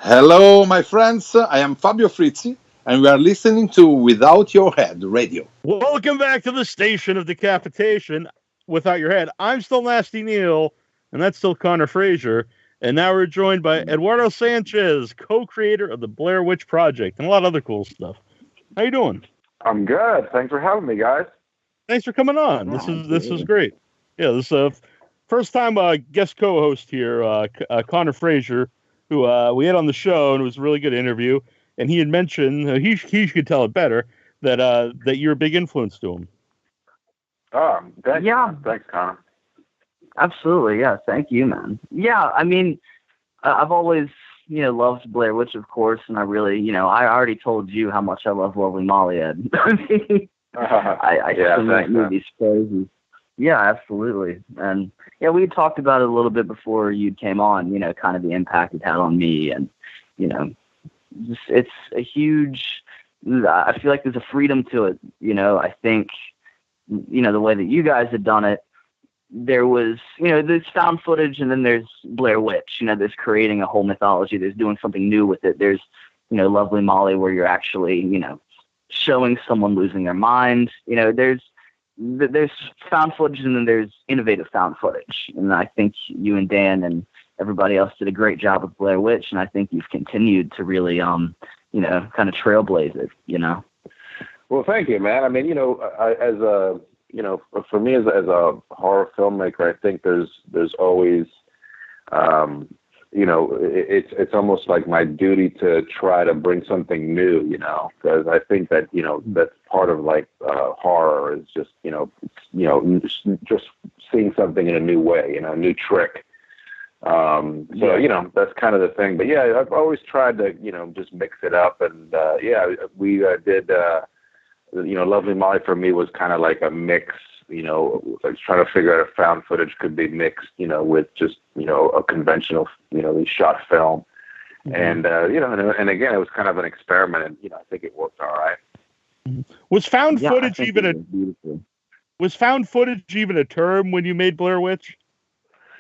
Hello, my friends. I am Fabio Frizzi, and we are listening to Without Your Head Radio. Welcome back to the station of decapitation without your head. I'm still Nasty Neal, and that's still Connar Frazier. And now we're joined by Eduardo Sanchez, co-creator of the Blair Witch Project, and a lot of other cool stuff. How you doing? I'm good. Thanks for having me, guys. Thanks for coming on. This is great. Yeah, this is first time guest co-host here, Connar Frazier, who we had on the show, and it was a really good interview. And he had mentioned he could tell it better that you're a big influence to him. Thanks, Connar. Absolutely, yeah. Thank you, man. Yeah, I mean, I've always, loved Blair Witch, of course, and I really, I already told you how much I love Lovely Molly, Ed. I mean, I sing that movie's praises. Yeah, absolutely. And yeah, we talked about it a little bit before you came on, kind of the impact it had on me, and it's a huge. I feel like there's a freedom to it. I think, the way that you guys had done it, there was, there's found footage, and then there's Blair Witch. There's creating a whole mythology. There's doing something new with it. There's, Lovely Molly, where you're actually, showing someone losing their mind. There's found footage, and then there's innovative found footage. And I think you and Dan and everybody else did a great job with Blair Witch, and I think you've continued to really, kind of trailblaze it. Well, thank you, man. I mean, for me as a horror filmmaker, I think there's always, it's almost like my duty to try to bring something new, because I think that, that's part of like horror is just, just seeing something in a new way, a new trick. That's kind of the thing. But yeah, I've always tried to, just mix it up. And we did, Lovely Molly for me was kind of like a mix, I was trying to figure out if found footage could be mixed, with just, a conventional, shot film. Mm-hmm. And, and again, it was kind of an experiment, and, I think it worked all right. Was found footage even a term when you made Blair Witch?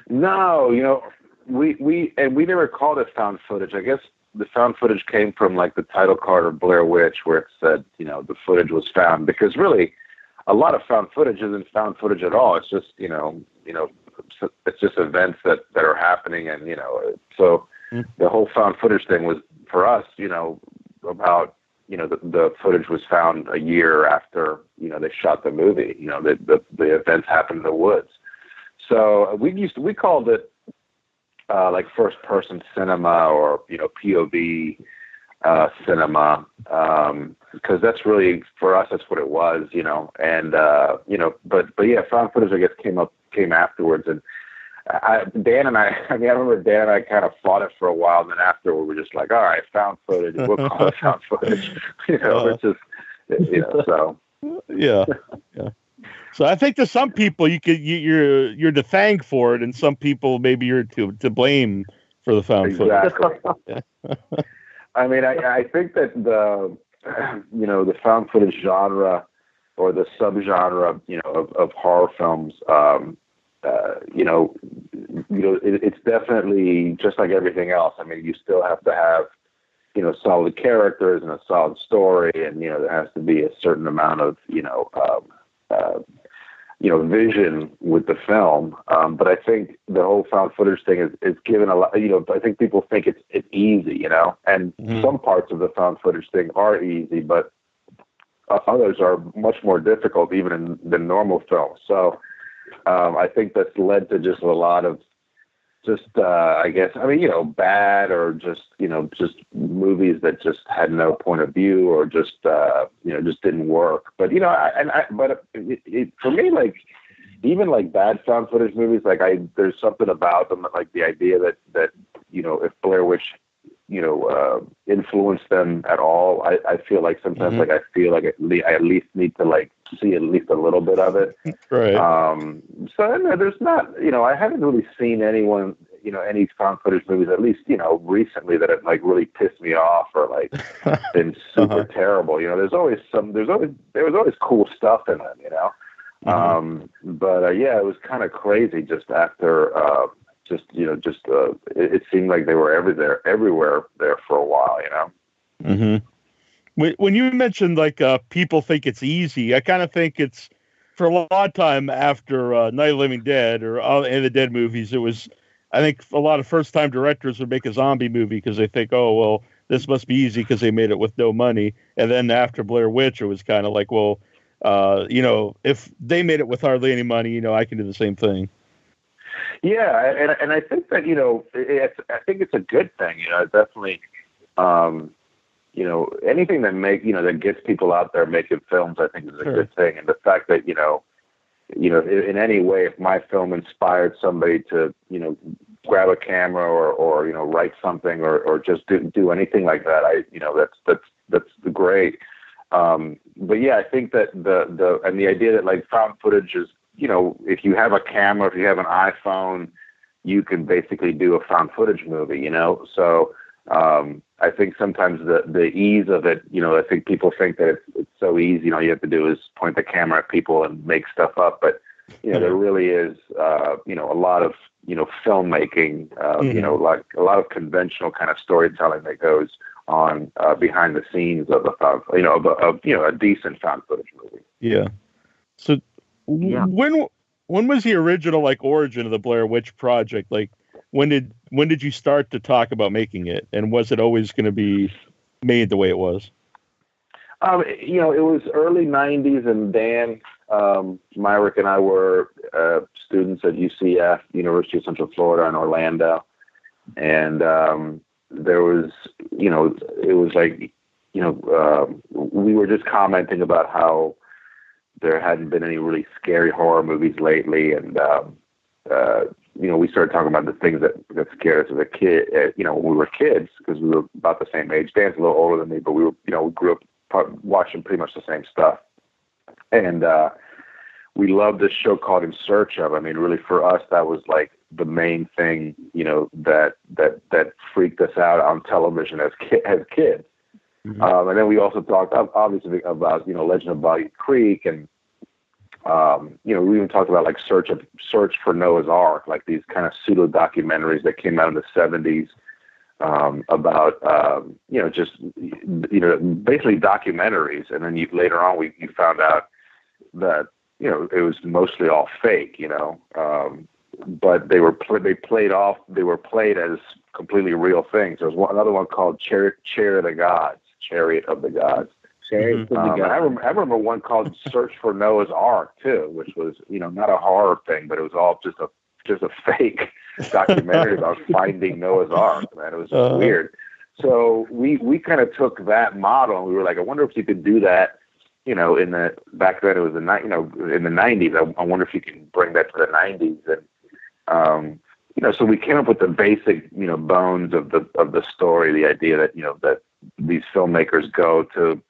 No, we never called it found footage. I guess the found footage came from like the title card of Blair Witch, where it said, the footage was found, because really a lot of found footage isn't found footage at all. It's just, it's just events that are happening. And, so the whole found footage thing was for us, about, the footage was found a year after, they shot the movie, the events happened in the woods. So we called it like first person cinema, or POV cinema, because that's really, for us, that's what it was, and but yeah, found footage I guess came afterwards. And Dan and I remember Dan and I kind of fought it for a while, and then after we were just like, all right, found footage, we'll call it found footage. It's just so yeah. So I think to some people you're to thank for it, and some people maybe you're to blame for the found footage. Yeah. I mean, I think that the found footage genre, or the subgenre, of horror films, it's definitely just like everything else. I mean, you still have to have, solid characters and a solid story, and there has to be a certain amount of, vision with the film. But I think the whole found footage thing is given a lot, I think people think it's easy, and some parts of the found footage thing are easy, but others are much more difficult even than normal films. So I think that's led to just a lot of I guess, bad, or just movies that just had no point of view, or just didn't work. But, for me, like, even like bad found footage movies, like there's something about them, like the idea that if Blair Witch, influenced them at all, I feel like sometimes like I feel like I at least need to like see at least a little bit of it. Right. So there's not, I haven't really seen anyone, any found footage movies, at least, recently, that have like really pissed me off, or like been super terrible. There was always cool stuff in them, But yeah, it was kind of crazy just after it seemed like they were everywhere there for a while, you know. Mm-hmm. When you mentioned like people think it's easy, I kind of think it's for a long time after Night of the Living Dead or any of the Dead movies. It was, I think, a lot of first-time directors would make a zombie movie because they think, oh well, this must be easy because they made it with no money. And then after Blair Witch, it was kind of like, well, you know, if they made it with hardly any money, you know, I can do the same thing. Yeah, and I think that, you know, I think it's a good thing. You know, definitely. You know, anything that gets people out there making films, I think is a good thing. And the fact that, you know, in any way, if my film inspired somebody to, you know, grab a camera or you know, write something or just do anything like that, that's great. But yeah, I think that the idea that like found footage is, you know, if you have a camera, if you have an iPhone, you can basically do a found footage movie, you know? So, I think sometimes the ease of it, you know, I think people think that it's so easy. You know, you have to do is point the camera at people and make stuff up. But, you know, there really is, you know, a lot of, you know, filmmaking, you know, like a lot of conventional kind of storytelling that goes on behind the scenes of a decent found footage movie. Yeah. So when was the original like origin of the Blair Witch Project? Like, when did you start to talk about making it, and was it always going to be made the way it was? You know, it was early '90s, and Dan Myrick and I were students at UCF, University of Central Florida in Orlando, and there was, you know, it was like, you know, we were just commenting about how there hadn't been any really scary horror movies lately, and you know, we started talking about the things that scared us as a kid, you know, when we were kids, because we were about the same age. Dan's a little older than me, but we were, you know, we grew up watching pretty much the same stuff. And we loved this show called In Search Of. I mean, really for us, that was like the main thing, you know, that freaked us out on television as kids. Mm-hmm. And then we also talked obviously about, you know, Legend of Bayou Creek, and you know, we even talked about like Search for Noah's Ark, like these kind of pseudo documentaries that came out in the 70s about you know, just, you know, basically documentaries. And then later on you found out that, you know, it was mostly all fake, you know, but they were played as completely real things. There was another one called Chariot of the Gods. Mm-hmm. I remember one called Search for Noah's Ark too, which was, you know, not a horror thing, but it was all just a fake documentary about finding Noah's Ark. Man, it was just weird. So we kind of took that model, and we were like, I wonder if you could do that, you know, back then it was in the 90s. I wonder if you can bring that to the 90s, and you know, so we came up with the basic, you know, bones of the story, the idea that, you know, that these filmmakers go to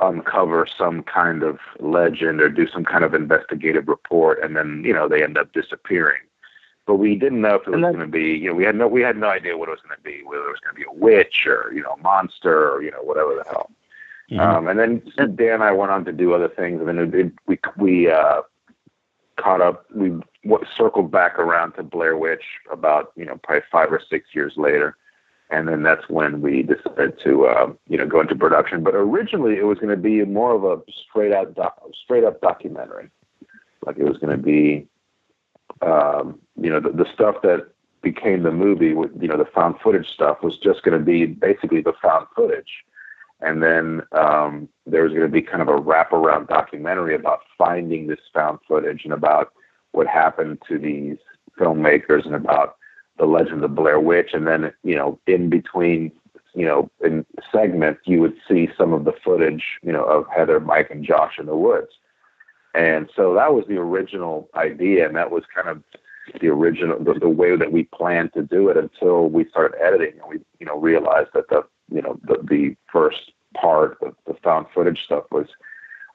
uncover some kind of legend or do some kind of investigative report, and then, you know, they end up disappearing. But we didn't know if it was going to be, you know, we had no idea what it was going to be, whether it was going to be a witch or, you know, a monster or, you know, whatever the hell. Mm-hmm. And then Dan and I went on to do other things, and then we caught up. We circled back around to Blair Witch about, you know, probably 5 or 6 years later. And then that's when we decided to, you know, go into production. But originally, it was going to be more of a straight up documentary. Like it was going to be, you know, the stuff that became the movie, you know, the found footage stuff was just going to be basically the found footage. And then there was going to be kind of a wraparound documentary about finding this found footage and about what happened to these filmmakers and about the legend of Blair Witch. And then, you know, in between, you know, in segments, you would see some of the footage, you know, of Heather, Mike, and Josh in the woods. And so that was the original idea, and that was kind of the original, the way that we planned to do it until we started editing, and we, you know, realized that the first part of the found footage stuff was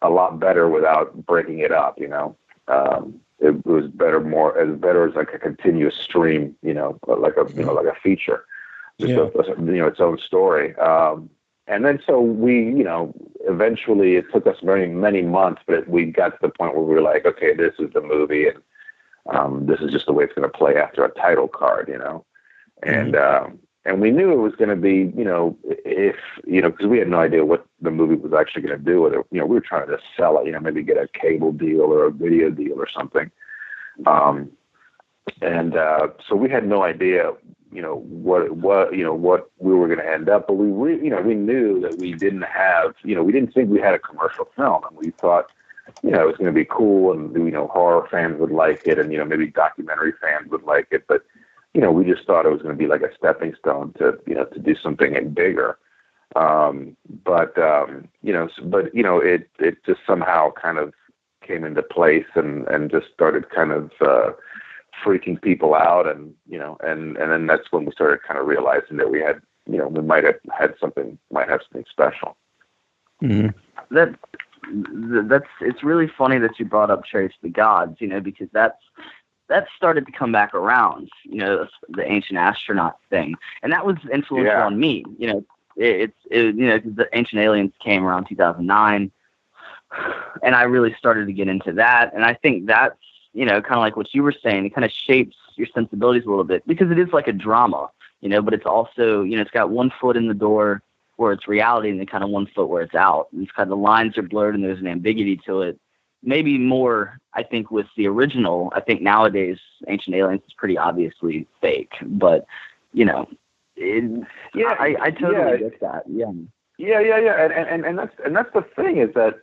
a lot better without breaking it up, you know. It was better as like a continuous stream, you know, like a feature, just you know, its own story. And then so we, you know, eventually it took us many months, but we got to the point where we were like, okay, this is the movie. And This is just the way it's going to play after a title card, and we knew it was going to be, if, because we had no idea what the movie was actually going to do with it. We were trying to sell it, maybe get a cable deal or a video deal or something. So we had no idea, what we were going to end up, but we knew that we didn't have, we didn't think we had a commercial film, and we thought, it was going to be cool, and, horror fans would like it, and, maybe documentary fans would like it, but, we just thought it was going to be like a stepping stone to do something bigger. It just somehow kind of came into place and just started kind of, freaking people out. And then that's when we started kind of realizing that we had, we might have something special. Mm-hmm. It's really funny that you brought up Chariots of the Gods, because that started to come back around, the ancient astronaut thing. And that was influential on me, because the Ancient Aliens came around 2009, and I really started to get into that. And I think that's, kind of like what you were saying, it kind of shapes your sensibilities a little bit, because it is like a drama, but it's also, it's got one foot in the door where it's reality and then kind of one foot where it's out. And it's kind of, the lines are blurred and there's an ambiguity to it. Maybe more, I think, with the original. I think nowadays Ancient Aliens is pretty obviously fake, but I totally get that. Yeah. And that's the thing, is that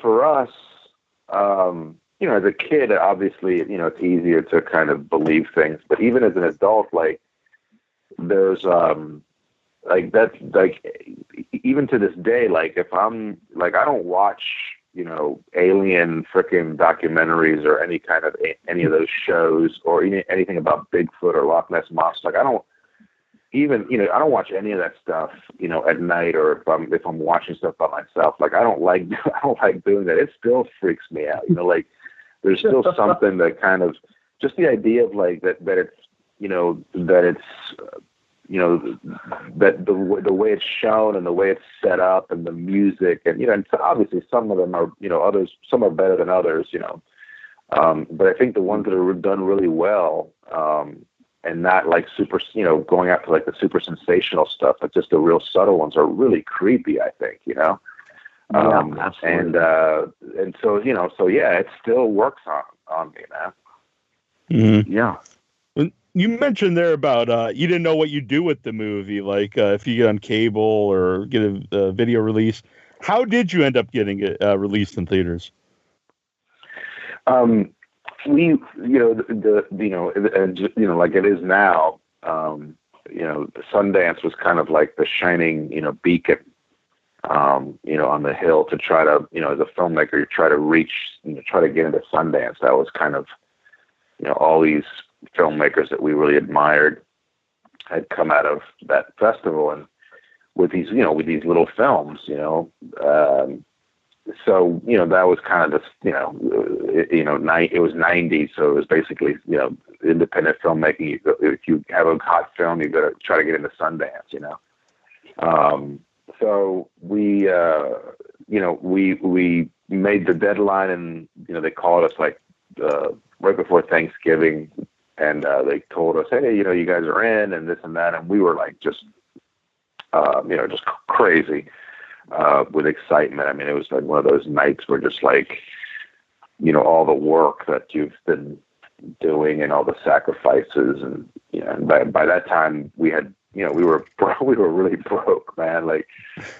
for us, as a kid, obviously, it's easier to kind of believe things, but even as an adult, like, there's, even to this day, like, if I'm, like, I don't watch, alien frickin' documentaries or any of those shows, or anything about Bigfoot or Loch Ness Monster. Like, I don't even, I don't watch any of that stuff, at night, or if I'm watching stuff by myself. Like, I don't like doing that. It still freaks me out, like, there's still something that kind of, just the idea of, like, that it's, that the way it's shown and the way it's set up and the music, and and so obviously some of them are, others, some are better than others, but I think the ones that are done really well, and not like super, going after like the super sensational stuff, but just the real subtle ones are really creepy, I think, Yeah, absolutely. And so, so yeah, it still works on me, man. Mm-hmm. Yeah. You mentioned there about you didn't know what you do with the movie, like if you get on cable or get a video release. How did you end up getting it released in theaters? We, like it is now. Sundance was kind of like the shining, beacon, on the hill to try to, as a filmmaker, you try to reach, try to get into Sundance. That was kind of, all these filmmakers that we really admired had come out of that festival, and with these little films, so, that was kind of just, it was 90s. So it was basically, independent filmmaking. If you have a hot film, you got to try to get into Sundance, so we made the deadline, and, they called us like, right before Thanksgiving, and they told us, hey, you guys are in, and this and that, and we were like just crazy with excitement. I mean, it was like one of those nights where just like, all the work that you've been doing and all the sacrifices, and and by that time we had, we were really broke, man. Like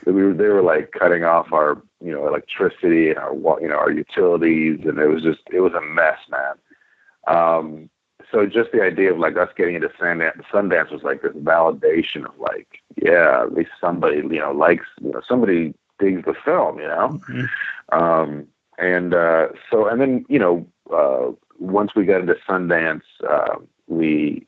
they were like cutting off our electricity and our utilities, and it was a mess, man. So just the idea of like us getting into Sundance was like this validation of like, yeah, at least somebody, likes, somebody digs the film, Mm-hmm. And then, once we got into Sundance, we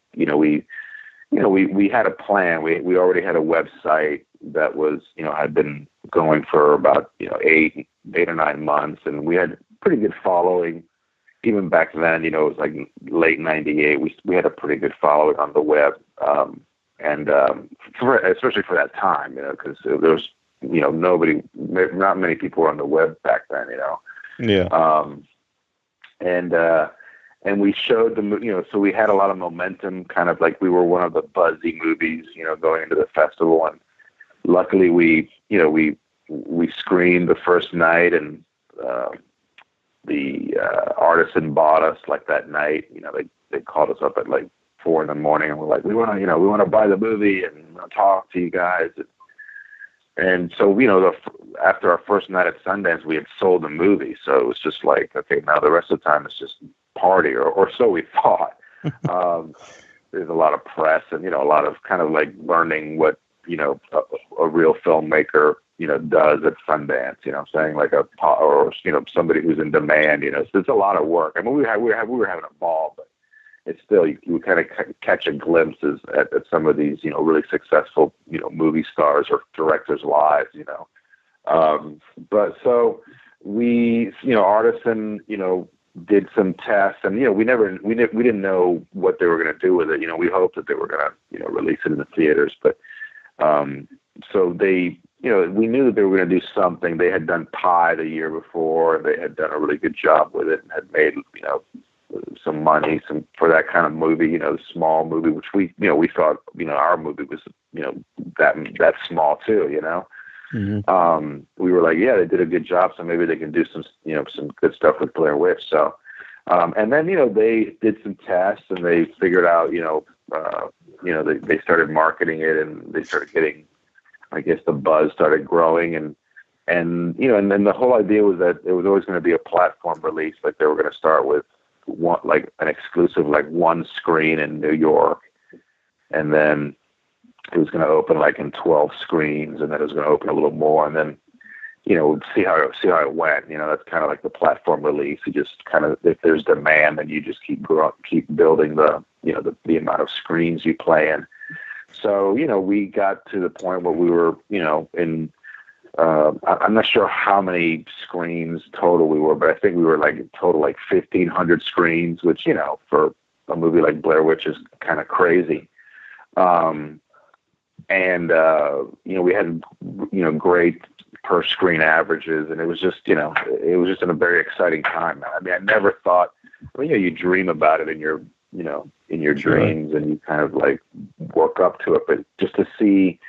had a plan. We already had a website that was, had been going for about, 8 or 9 months, and we had pretty good following. Even back then, it was like late '98. We had a pretty good following on the web, especially for that time, because there was, not many people were on the web back then, Yeah. and we showed the, so we had a lot of momentum, kind of like we were one of the buzzy movies, going into the festival. And luckily we screened the first night, and the Artisan bought us like that night. They called us up at like 4 a.m. and we're like, we want to buy the movie and talk to you guys. And so, after our first night at Sundance, we had sold the movie. So it was just like, okay, now the rest of the time it's just party, or so we thought. There's a lot of press and, a lot of kind of like learning what, a real filmmaker, does at Sundance, I'm saying, like or somebody who's in demand, so it's a lot of work. I mean, we were having a ball, but it's still, you kind of catch a glimpses at some of these, really successful, movie stars or directors' lives, But so we, Artisan, did some tests, and we didn't know what they were going to do with it. We hoped that they were going to, release it in the theaters, but so they, we knew that they were going to do something. They had done Pi the year before, and they had done a really good job with it, and had made, some money, for that kind of movie, small movie, which we thought, our movie was, that small too, Mm-hmm. We were like, yeah, they did a good job, so maybe they can do some, some good stuff with Blair Witch. So, and then, they did some tests, and they figured out, they started marketing it, and they started getting, I guess, the buzz started growing, and then the whole idea was that it was always going to be a platform release. Like, they were going to start with an exclusive, like, one screen in New York, and then it was going to open like in 12 screens, and then it was going to open a little more, and then see how it went. That's kind of like the platform release. You just kind of, if there's demand, then you just keep building the the amount of screens you play in. So we got to the point where we were in. I'm not sure how many screens total we were, but I think we were like total like 1,500 screens, which for a movie like Blair Witch is kind of crazy. And we had great per screen averages, and it was just in a very exciting time, man. I mean, I never thought. You dream about it in your Sure. dreams, and you kind of like work up to it, but just to see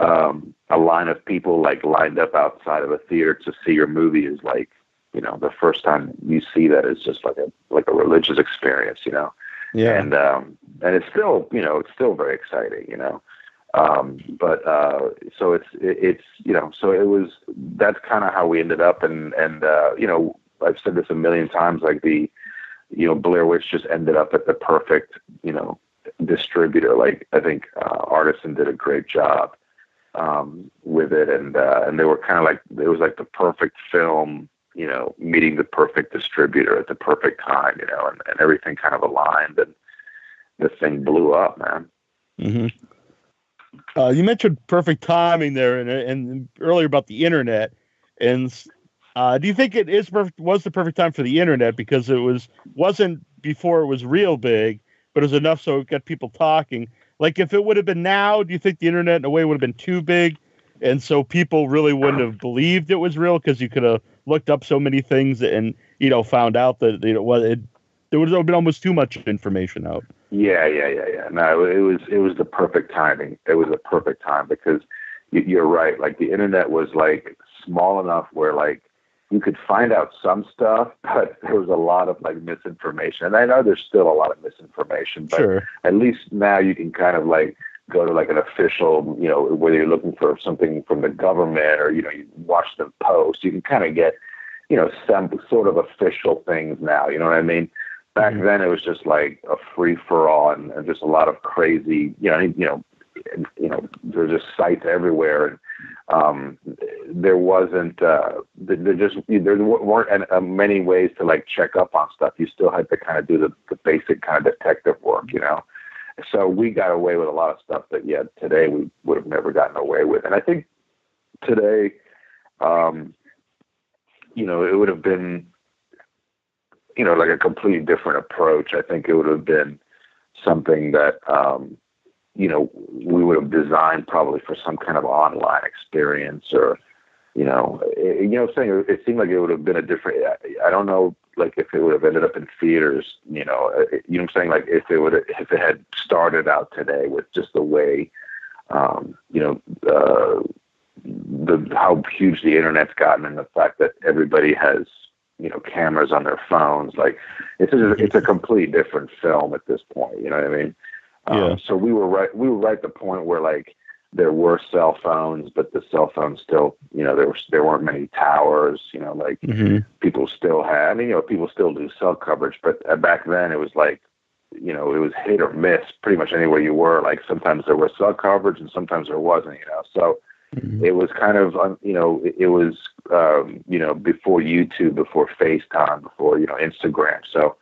a line of people like lined up outside of a theater to see your movie is like, the first time you see that is just like a religious experience, Yeah. and it's still, it's still very exciting, but so it's so it was, that's kind of how we ended up. And I've said this a million times, like Blair Witch just ended up at the perfect, distributor. Like, I think Artisan did a great job with it, and they were kind of like, it was like the perfect film, meeting the perfect distributor at the perfect time, and everything kind of aligned, and the thing blew up, man. Mm-hmm. You mentioned perfect timing there, and earlier about the internet. And do you think it was the perfect time for the internet because it wasn't before it was real big, but it was enough so it got people talking? Like, if it would have been now, do you think the internet in a way would have been too big, and so people really wouldn't have believed it was real because you could have looked up so many things and found out that there would have been almost too much information out? Yeah. No, it was the perfect timing. It was a perfect time because you're right. Like, the internet was like small enough where like you could find out some stuff, but there was a lot of like misinformation. And I know there's still a lot of misinformation, but Sure. At least now you can kind of like go to like an official, whether you're looking for something from the government or, you watch the Post, you can kind of get, some sort of official things now. You know what I mean? Back then it was just like a free for all and just a lot of crazy, there's just sites everywhere, and there wasn't there weren't many ways to like check up on stuff. You still had to kind of do the basic kind of detective work, So we got away with a lot of stuff that today we would have never gotten away with. And I think today, it would have been, like a completely different approach. I think it would have been something that, we would have designed probably for some kind of online experience or, it seemed like it would have been a different, I don't know like if it would have ended up in theaters, you know what I'm saying? Like if it had started out today with just the way, how huge the internet's gotten, and the fact that everybody has, you know, cameras on their phones, like it's a complete different film at this point. You know what I mean? So we were right at the point where like there were cell phones, but the cell phones still, you know, there weren't many towers, you know, like people still had, I mean, you know, people still do cell coverage, but back then it was like, you know, it was hit or miss pretty much anywhere you were. Like sometimes there was cell coverage and sometimes there wasn't, you know, so it was kind of, you know, it was, you know, before YouTube, before FaceTime, before, you know, Instagram. So,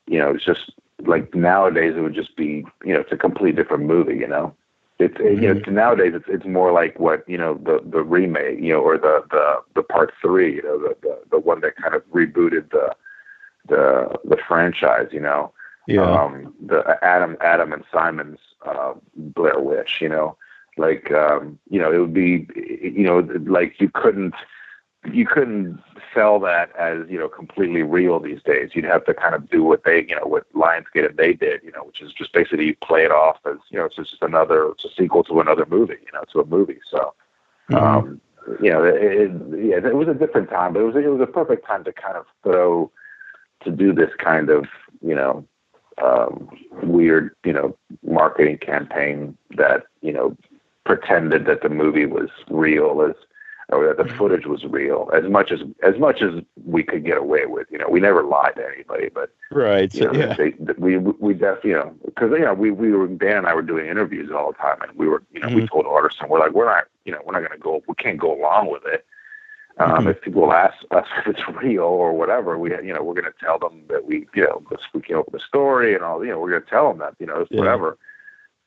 you know, it's just like nowadays it would just be, you know, it's a completely different movie, you know. It's you know, nowadays it's more like what, you know, the remake, you know, or the part 3, you know, the one that kind of rebooted the franchise, you know. The Adam and Simon's Blair Witch, you know, like you know, it would be, you know, like you couldn't sell that as, you know, completely real these days. You'd have to kind of do what they, you know, what Lionsgate and they did, you know, which is just basically you play it off as, you know, it's a sequel to another movie, you know, to a movie. So, you know, it was a different time, but it was a perfect time to do this kind of, you know, weird, you know, marketing campaign that, you know, pretended that the movie was real, or that the footage was real, as much as we could get away with. You know, we never lied to anybody, but right. You know, we definitely, you know, because, you know, we were, Dan and I were doing interviews all the time, and we were, you know, we told artists, and we're like, we're not going to go, we can't go along with it. If people ask us if it's real or whatever, you know, we're going to tell them that we came up with the story and all, you know, we're going to tell them that, you know, it's whatever.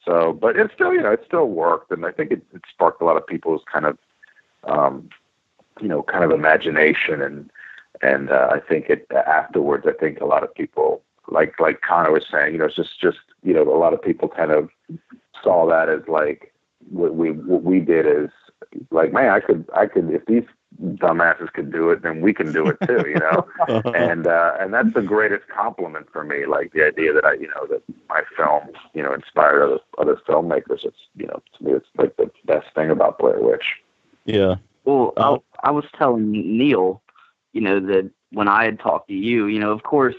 So, but it's still, you know, it still worked. And I think it sparked a lot of people's kind of, you know, kind of imagination. And I think afterwards, I think a lot of people, like Connar was saying, you know, it's just, you know, a lot of people kind of saw that as like, what we did is like, man, I could, if these dumbasses could do it, then we can do it too, you know. And that's the greatest compliment for me, like the idea that that my film, you know, inspired other filmmakers. It's, you know, to me, it's like the best thing about Blair Witch. Yeah. Well, I was telling Neal, you know, that when I had talked to you, you know, of course,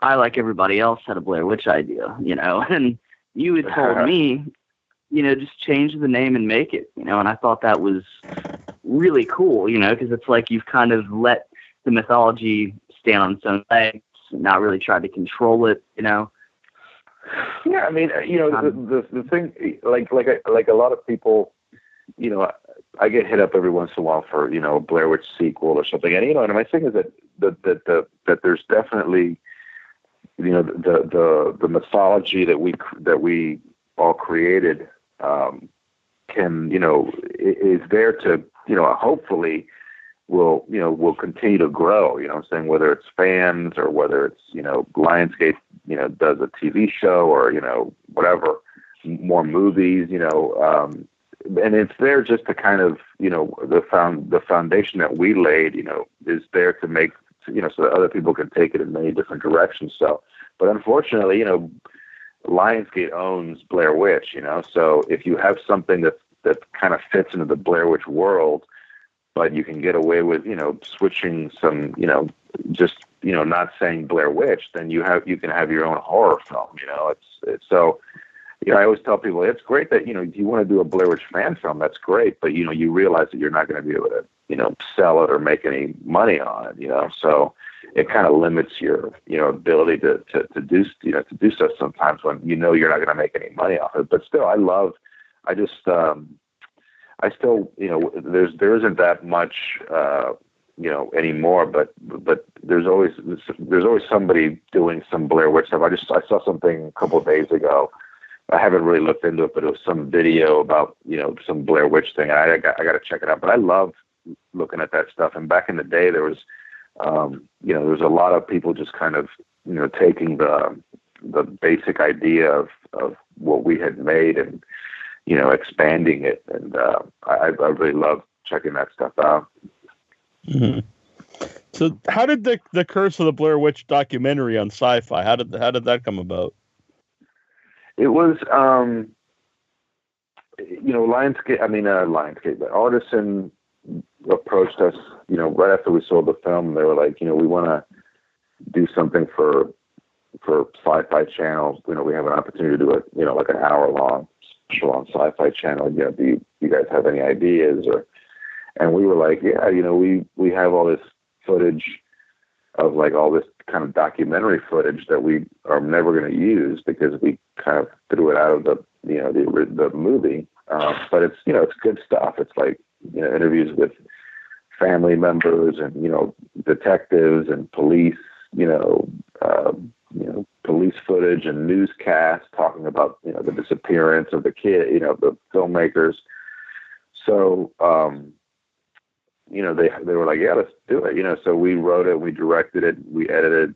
I, like everybody else, had a Blair Witch idea, you know, and you had told me, you know, just change the name and make it, you know, and I thought that was really cool, you know, because it's like you've kind of let the mythology stand on its own legs, not really tried to control it, you know. Yeah, I mean, you know, the thing, like a lot of people, you know, I get hit up every once in a while for, you know, a Blair Witch sequel or something, and, you know, and my thing is that there's definitely, you know, the mythology that we all created can, you know, is there to, you know, hopefully will continue to grow, you know what I'm saying, whether it's fans or whether it's, you know, Lionsgate, you know, does a TV show or, you know, whatever, more movies, you know, and it's there just to kind of, you know, the foundation that we laid, you know, is there to make, you know, so that other people can take it in many different directions. So, but unfortunately, you know, Lionsgate owns Blair Witch, you know, so if you have something that kind of fits into the Blair Witch world, but you can get away with, you know, switching some, you know, just, you know, not saying Blair Witch, then you can have your own horror film, you know. It's so, you know, I always tell people, it's great that, you know, if you want to do a Blair Witch fan film, that's great, but, you know, you realize that you're not going to be able to, you know, sell it or make any money on it, you know, so it kind of limits your, you know, ability to do, you know, to do stuff sometimes when you know you're not going to make any money off it. But still, I still, you know, there isn't that much, you know, anymore, but there's always somebody doing some Blair Witch stuff. I saw something a couple of days ago. I haven't really looked into it, but it was some video about, you know, some Blair Witch thing. I got to check it out. But I love looking at that stuff. And back in the day, there was, you know, there was a lot of people just kind of, you know, taking the basic idea of what we had made and, you know, expanding it. And I really love checking that stuff out. Mm-hmm. So how did the Curse of the Blair Witch documentary on Sci-Fi? How did that come about? It was, Lionsgate, but Artisan approached us, right after we sold the film. They were like, we want to do something for Sci-Fi Channel. We have an opportunity to do it, like an hour-long special on Sci-Fi Channel. Do you guys have any ideas? And we were like, yeah, we have all this footage of like all this kind of documentary footage that we are never going to use because we kind of threw it out of the movie. But it's, it's good stuff. It's like, interviews with family members and, detectives and police, police footage and newscasts talking about, the disappearance of the kid, the filmmakers. So, they were like, yeah, let's do it. So we wrote it, we directed it, we edited,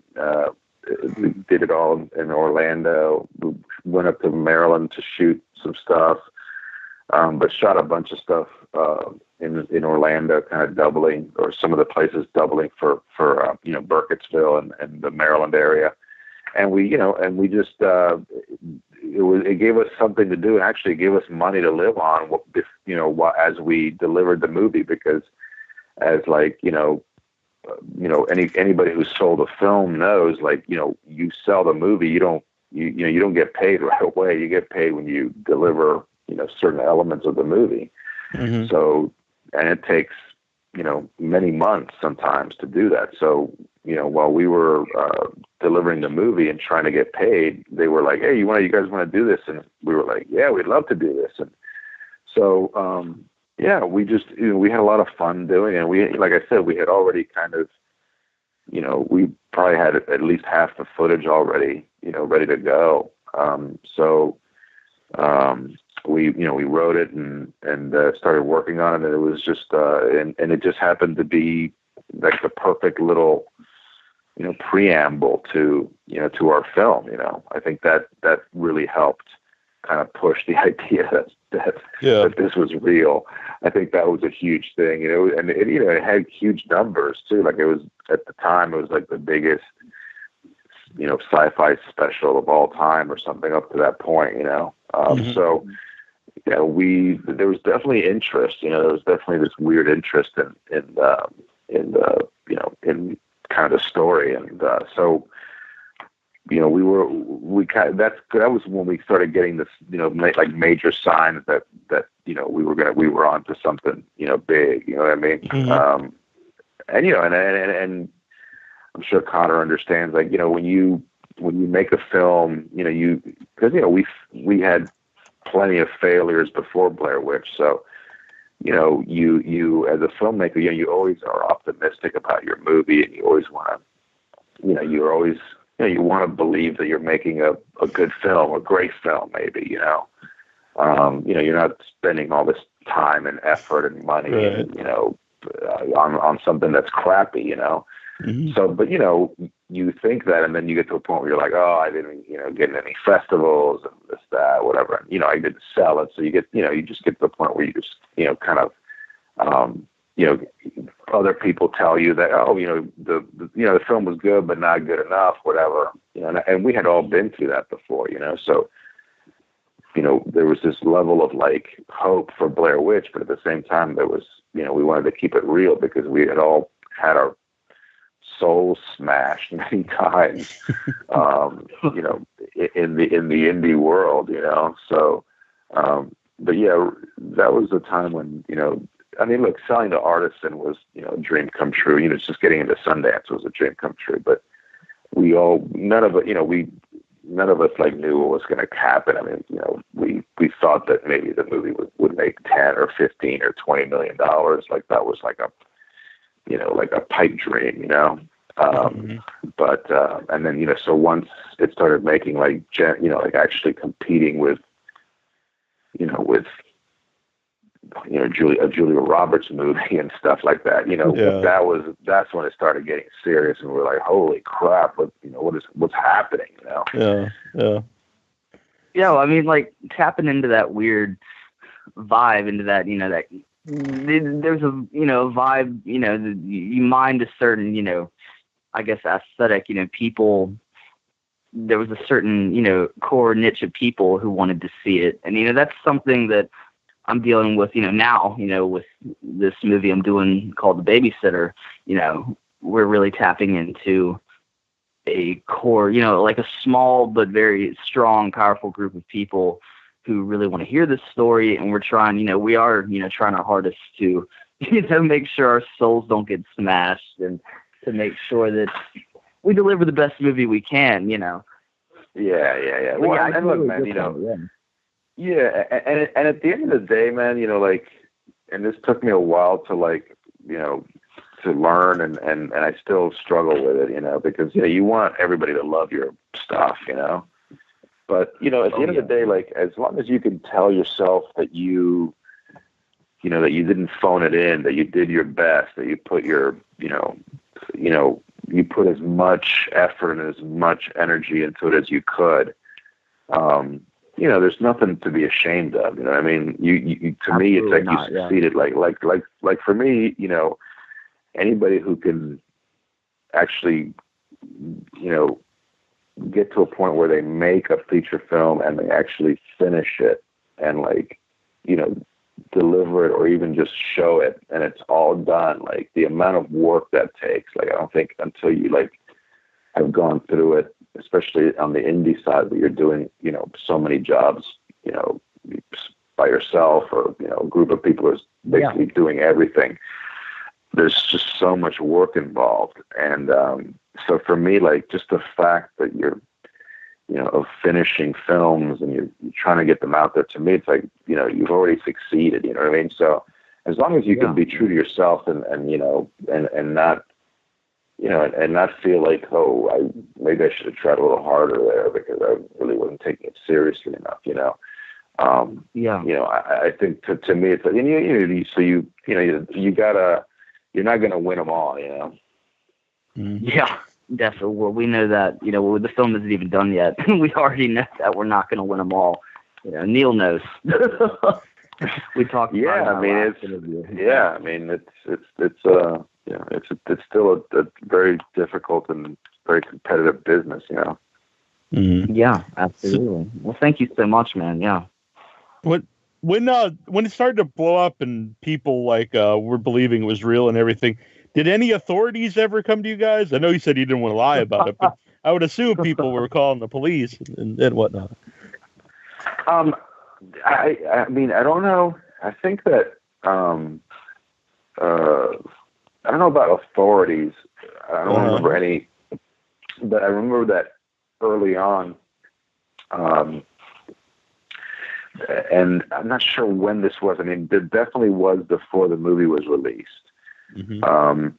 we did it all in Orlando. We went up to Maryland to shoot some stuff, but shot a bunch of stuff in Orlando, kind of doubling, or some of the places doubling for Burkittsville and the Maryland area. And we just it gave us something to do, and actually gave us money to live on, as we delivered the movie, because as like, anybody who's sold a film knows, like, you sell the movie, you don't get paid right away. You get paid when you deliver, certain elements of the movie. Mm-hmm. So, and it takes, many months sometimes to do that. So, while we were delivering the movie and trying to get paid, they were like, hey, you guys want to do this? And we were like, yeah, we'd love to do this. And so, yeah, we just, we had a lot of fun doing it. And we, like I said, we had already kind of, we probably had at least half the footage already, ready to go. We wrote it and started working on it. And it was just, and it just happened to be like the perfect little, preamble to our film. I think that really helped kind of push the idea that this was real. I think that was a huge thing, and it had huge numbers too. Like, it was, at the time, it was like the biggest, sci-fi special of all time or something up to that point, So, there was definitely interest, there was definitely this weird interest in kind of the story. And, so, that was when we started getting this, like major signs that we were onto something, big, you know what I mean? Mm-hmm. And I'm sure Connar understands, like, when you make a film, because we had plenty of failures before Blair Witch. So, you as a filmmaker, you always are optimistic about your movie, and you always want to, you're always, you want to believe that you're making a good film, a great film, maybe, you're not spending all this time and effort and money, right, and, on something that's crappy, Mm-hmm. So, but, you think that, and then you get to a point where you're like, oh, I didn't, get in any festivals and this, that, whatever. And, I didn't sell it. So you get, you just get to the point where you just, kind of, other people tell you that, oh, the film was good, but not good enough, whatever, and we had all been through that before, so, there was this level of like hope for Blair Witch, but at the same time, there was, we wanted to keep it real because we had all had our souls smashed many times, in the indie world, so, but yeah, that was the time when, look, selling to Artisan was, a dream come true. Just getting into Sundance was a dream come true. But none of us like knew what was going to happen. We thought that maybe the movie would make 10 or 15 or $20 million. Like, that was like a pipe dream, Mm-hmm. But and then so once it started making like actually competing with Julia Roberts movie and stuff like that, that's when it started getting serious, and we're like, holy crap, what's happening, Yeah, well, like tapping into that weird vibe, into that, that there's a vibe, you mind a certain, I guess aesthetic, people. There was a certain core niche of people who wanted to see it, and that's something that I'm dealing with now, with this movie I'm doing called The Babysitter. We're really tapping into a core, like a small but very strong, powerful group of people who really want to hear this story, and we're trying, we are, trying our hardest to, make sure our souls don't get smashed, and to make sure that we deliver the best movie we can, Yeah. Well, yeah, and look, man, yeah, and at the end of the day, man, and this took me a while to to learn, and I still struggle with it, because you want everybody to love your stuff, But at the end of the day, as long as you can tell yourself that you didn't phone it in, that you did your best, that you put your, you put as much effort and as much energy into it as you could. There's nothing to be ashamed of. You know what I mean? You to me, it's like you succeeded. Yeah. Like for me, anybody who can actually, get to a point where they make a feature film and they actually finish it and deliver it or even just show it and it's all done, the amount of work that takes, I don't think until you have gone through it, especially on the indie side where you're doing, so many jobs, by yourself or, a group of people is basically doing everything. There's just so much work involved. And, so for me, just the fact that you're, of finishing films and you're trying to get them out there, to me, it's you've already succeeded, you know what I mean? So as long as you can be true to yourself and not, and not feel like, maybe I should have tried a little harder there because I really wasn't taking it seriously enough, I think to me, it's so you gotta, you're not going to win them all, Yeah, definitely. Well, we know that, the film isn't even done yet. We already know that we're not going to win them all. Neal knows. We talked about it. It's still a very difficult and very competitive business, Yeah, absolutely. Well, thank you so much, man. Yeah. When it started to blow up and people were believing it was real and everything, did any authorities ever come to you guys? I know you said you didn't want to lie about it, but I would assume people were calling the police and whatnot. I mean, I don't know. I think that I don't know about authorities. I don't remember any, but I remember that early on. And I'm not sure when this was. I mean, there definitely was before the movie was released. Mm-hmm.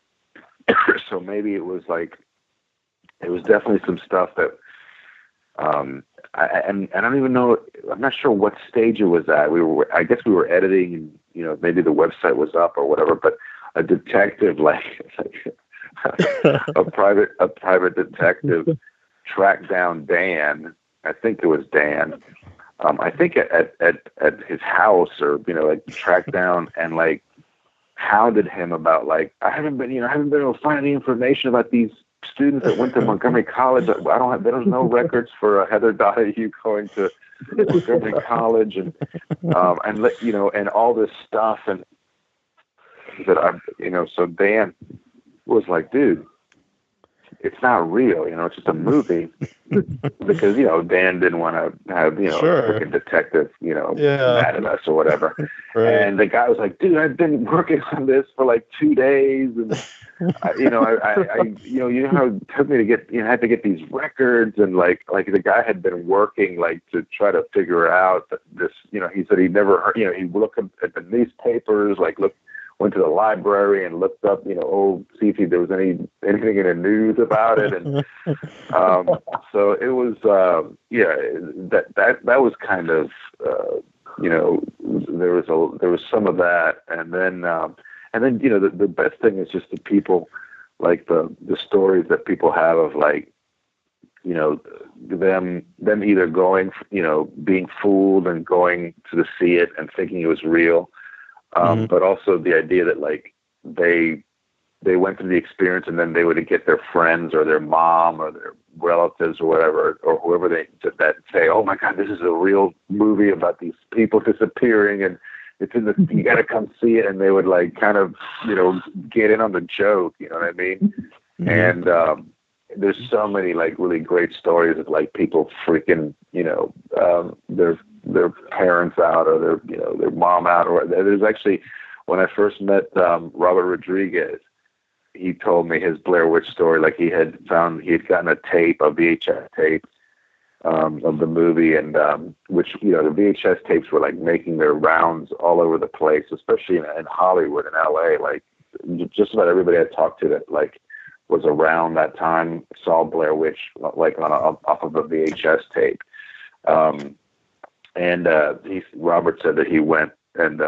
So maybe it was it was definitely some stuff that, I don't even know. I'm not sure what stage it was at. I guess we were editing, and maybe the website was up or whatever. But a detective, a private detective, tracked down Dan. I think it was Dan. I think at his house or, tracked down and hounded him about I haven't been able to find any information about these students that went to Montgomery College. There's no records for Heather Donahue going to Montgomery College and and all this stuff. And that so Dan was like, dude, it's not real, it's just a movie. Because, Dan didn't want to have, sure, a detective, mad at us or whatever. Right. And the guy was like, dude, I've been working on this for 2 days. And, I how it took me to get, had to get these records. And the guy had been working, to try to figure out this, he said he never heard, he looked at the newspapers, went to the library and looked up, see if there was anything in the news about it. And so it was, that was kind of, there was some of that. And then, the best thing is just the people, the stories that people have of them either going, being fooled and going to see it and thinking it was real. But also the idea that like they went through the experience and then they would get their friends or their mom or their relatives or whatever, or whoever that say, oh my God, this is a real movie about these people disappearing and it's in the, you got to come see it. And they would like kind of, get in on the joke, you know what I mean? And, there's so many like really great stories of like people freaking, their parents out or their mom out, or there's actually, when I first met, Robert Rodriguez, he told me his Blair Witch story. Like he had gotten a tape, a VHS tape, of the movie, and which the VHS tapes were like making their rounds all over the place, especially in Hollywood and LA. Like just about everybody I talked to that like was around that time saw Blair Witch like off of a VHS tape. Robert said that he went and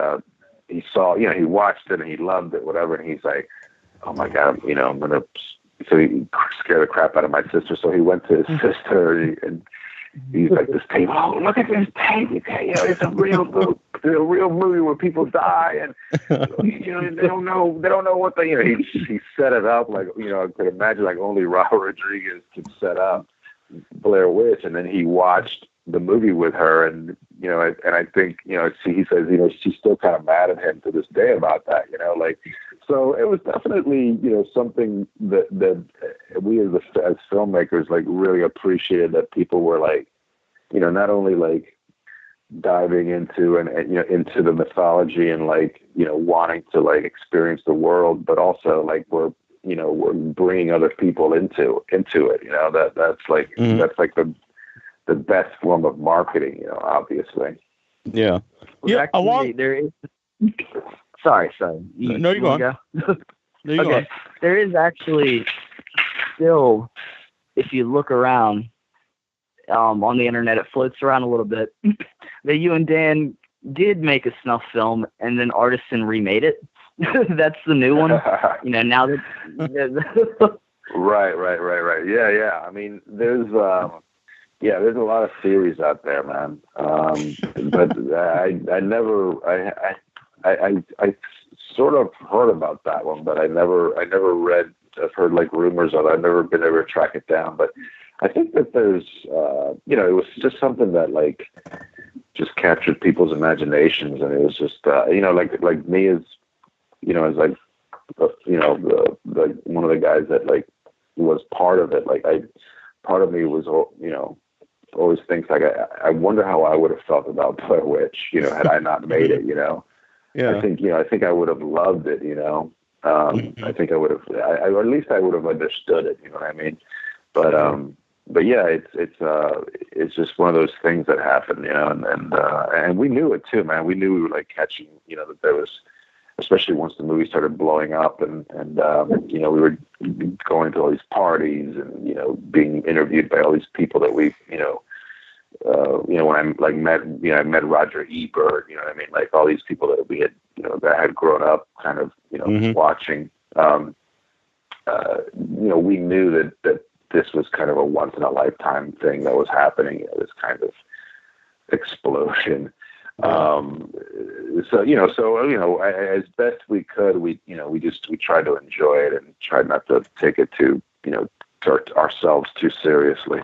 he saw, he watched it and he loved it, whatever, and he's like, oh my God, I'm gonna. So he scared the crap out of my sister. So he went to his sister and he's like, this tape. Oh, look at this tape. It's a real movie where people die, and they don't know what he set it up like I could imagine like only Robert Rodriguez could set up Blair Witch, and then he watched the movie with her, and and I think he says she's still kind of mad at him to this day about that, like. So it was definitely, something that we as filmmakers like really appreciated, that people were like, not only like diving into into the mythology and like, wanting to like experience the world, but also like we're bringing other people into it. That's like that's like the best form of marketing, obviously. Yeah. Well, actually, there is. Sorry. No, you go on. Okay. There is actually still, if you look around on the internet, it floats around a little bit, that you and Dan did make a snuff film and then Artisan remade it. That's the new one. Now that. Right. Yeah. I mean, there's a lot of theories out there, man. But I sort of heard about that one, but I never read. I've heard like rumors of it. I've never been able to track it down, but I think that there's, it was just something that like just captured people's imaginations, and it was just, like me as, as like, the one of the guys that like was part of it. Like part of me was, always thinks like I wonder how I would have felt about Blair Witch, had I not made it, Yeah. I think I would have loved it, I think I would have, or at least I would have understood it, you know what I mean? But yeah, it's just one of those things that happened, and we knew it too, man. We knew we were like catching, that there was, especially once the movie started blowing up, and we were going to all these parties and being interviewed by all these people that we when I like I met Roger Ebert, what I mean, like all these people that we had that I had grown up kind of watching. We knew that this was kind of a once in a lifetime thing that was happening. This kind of explosion. As best we could, we tried to enjoy it and tried not to take it too, ourselves too seriously.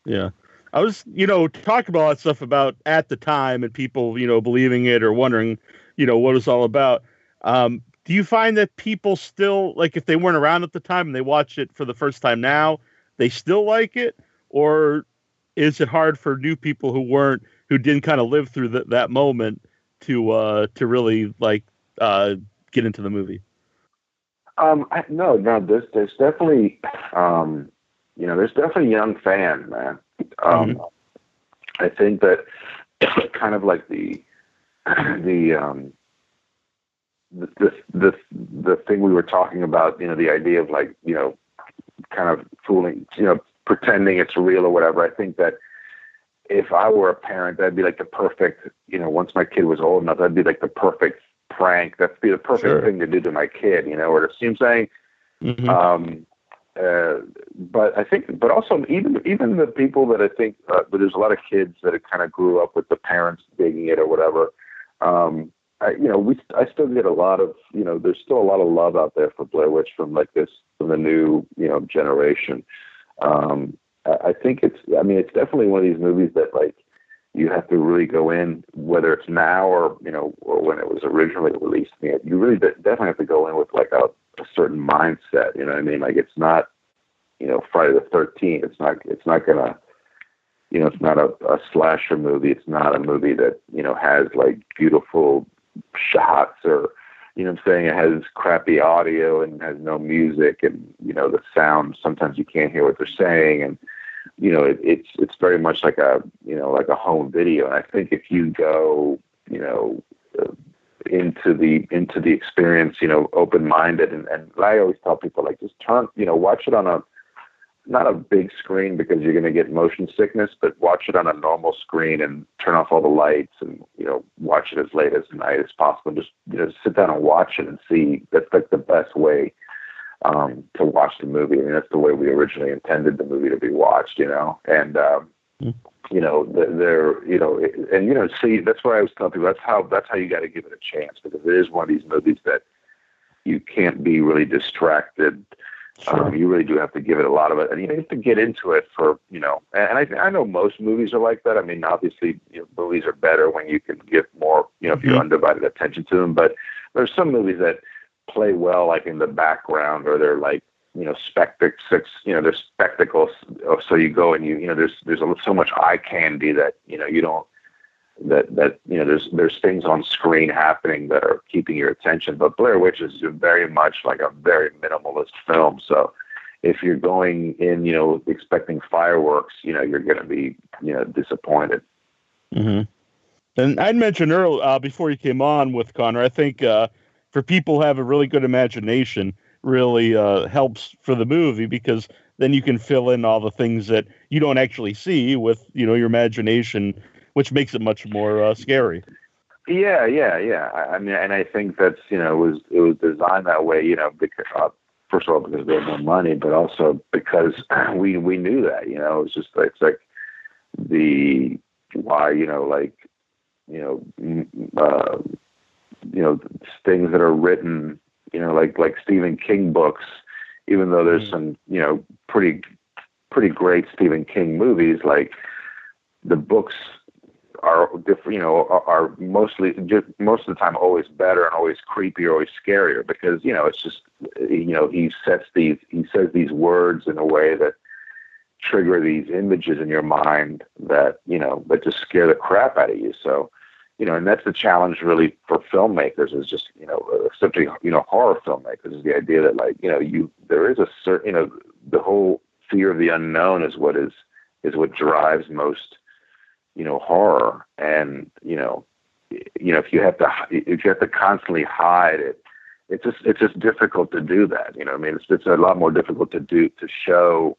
Yeah. I was, talking about all that stuff about at the time and people, believing it or wondering, what it's all about. Do you find that people still, like, if they weren't around at the time and they watch it for the first time now, they still like it? Or is it hard for new people who didn't kind of live through that moment to really like get into the movie? No, there's definitely there's definitely young fans, man. I think that kind of like the thing we were talking about, the idea of like, kind of fooling, pretending it's real or whatever. I think that if I were a parent, that'd be like the perfect, once my kid was old enough, that'd be like the perfect prank. That'd be the perfect thing to do to my kid, or to see him saying, but I think, but also even the people that I think, but there's a lot of kids that kind of grew up with the parents digging it or whatever. I still get a lot of, there's still a lot of love out there for Blair Witch from the new, generation. I think it's definitely one of these movies that like you have to really go in, whether it's now or when it was originally released. You really definitely have to go in with like a certain mindset. You know what I mean? Like it's not, Friday the 13th. It's not gonna, it's not a slasher movie. It's not a movie that, has like beautiful shots or, I'm saying, it has crappy audio and has no music and, the sound, sometimes you can't hear what they're saying. And, it's very much like a home video. And I think if you go, into the experience, open-minded, and I always tell people, like, just watch it on not a big screen because you're going to get motion sickness, but watch it on a normal screen and turn off all the lights and, watch it as late as night as possible. Just, sit down and watch it and see. That's like the best way to watch the movie. I mean, that's the way we originally intended the movie to be watched, and, see, that's why I was telling people, that's how you got to give it a chance, because it is one of these movies that you can't be really distracted. Sure. You really do have to give it a lot of it, and you have to get into it for, and I know most movies are like that. I mean, obviously, movies are better when you can give more, if you're undivided attention to them, but there's some movies that play well, like in the background, or they're like, they're spectacles. So you go and there's so much eye candy that, you don't, there's things on screen happening that are keeping your attention. But Blair Witch is very much like a very minimalist film. So if you're going in, expecting fireworks, you're going to be, disappointed. Mm-hmm. And I'd mentioned earlier, before you came on with Connar, I think for people who have a really good imagination, really helps for the movie, because then you can fill in all the things that you don't actually see with, your imagination, which makes it much more scary. Yeah. I mean, and I think that's, it was designed that way, because, first of all, because they had no money, but also because we knew that, it's just, it's like the, why, things that are written, like Stephen King books, even though there's some, pretty great Stephen King movies, like the books are different, are mostly, most of the time always better and always creepier, always scarier, because, it's just, he says these words in a way that trigger these images in your mind that, that just scare the crap out of you. So, and that's the challenge really for filmmakers, is just, especially, horror filmmakers, is the idea that, like, there is a certain, the whole fear of the unknown is what drives most, horror. And, if you have to constantly hide it, it's just difficult to do that. I mean, it's a lot more difficult to show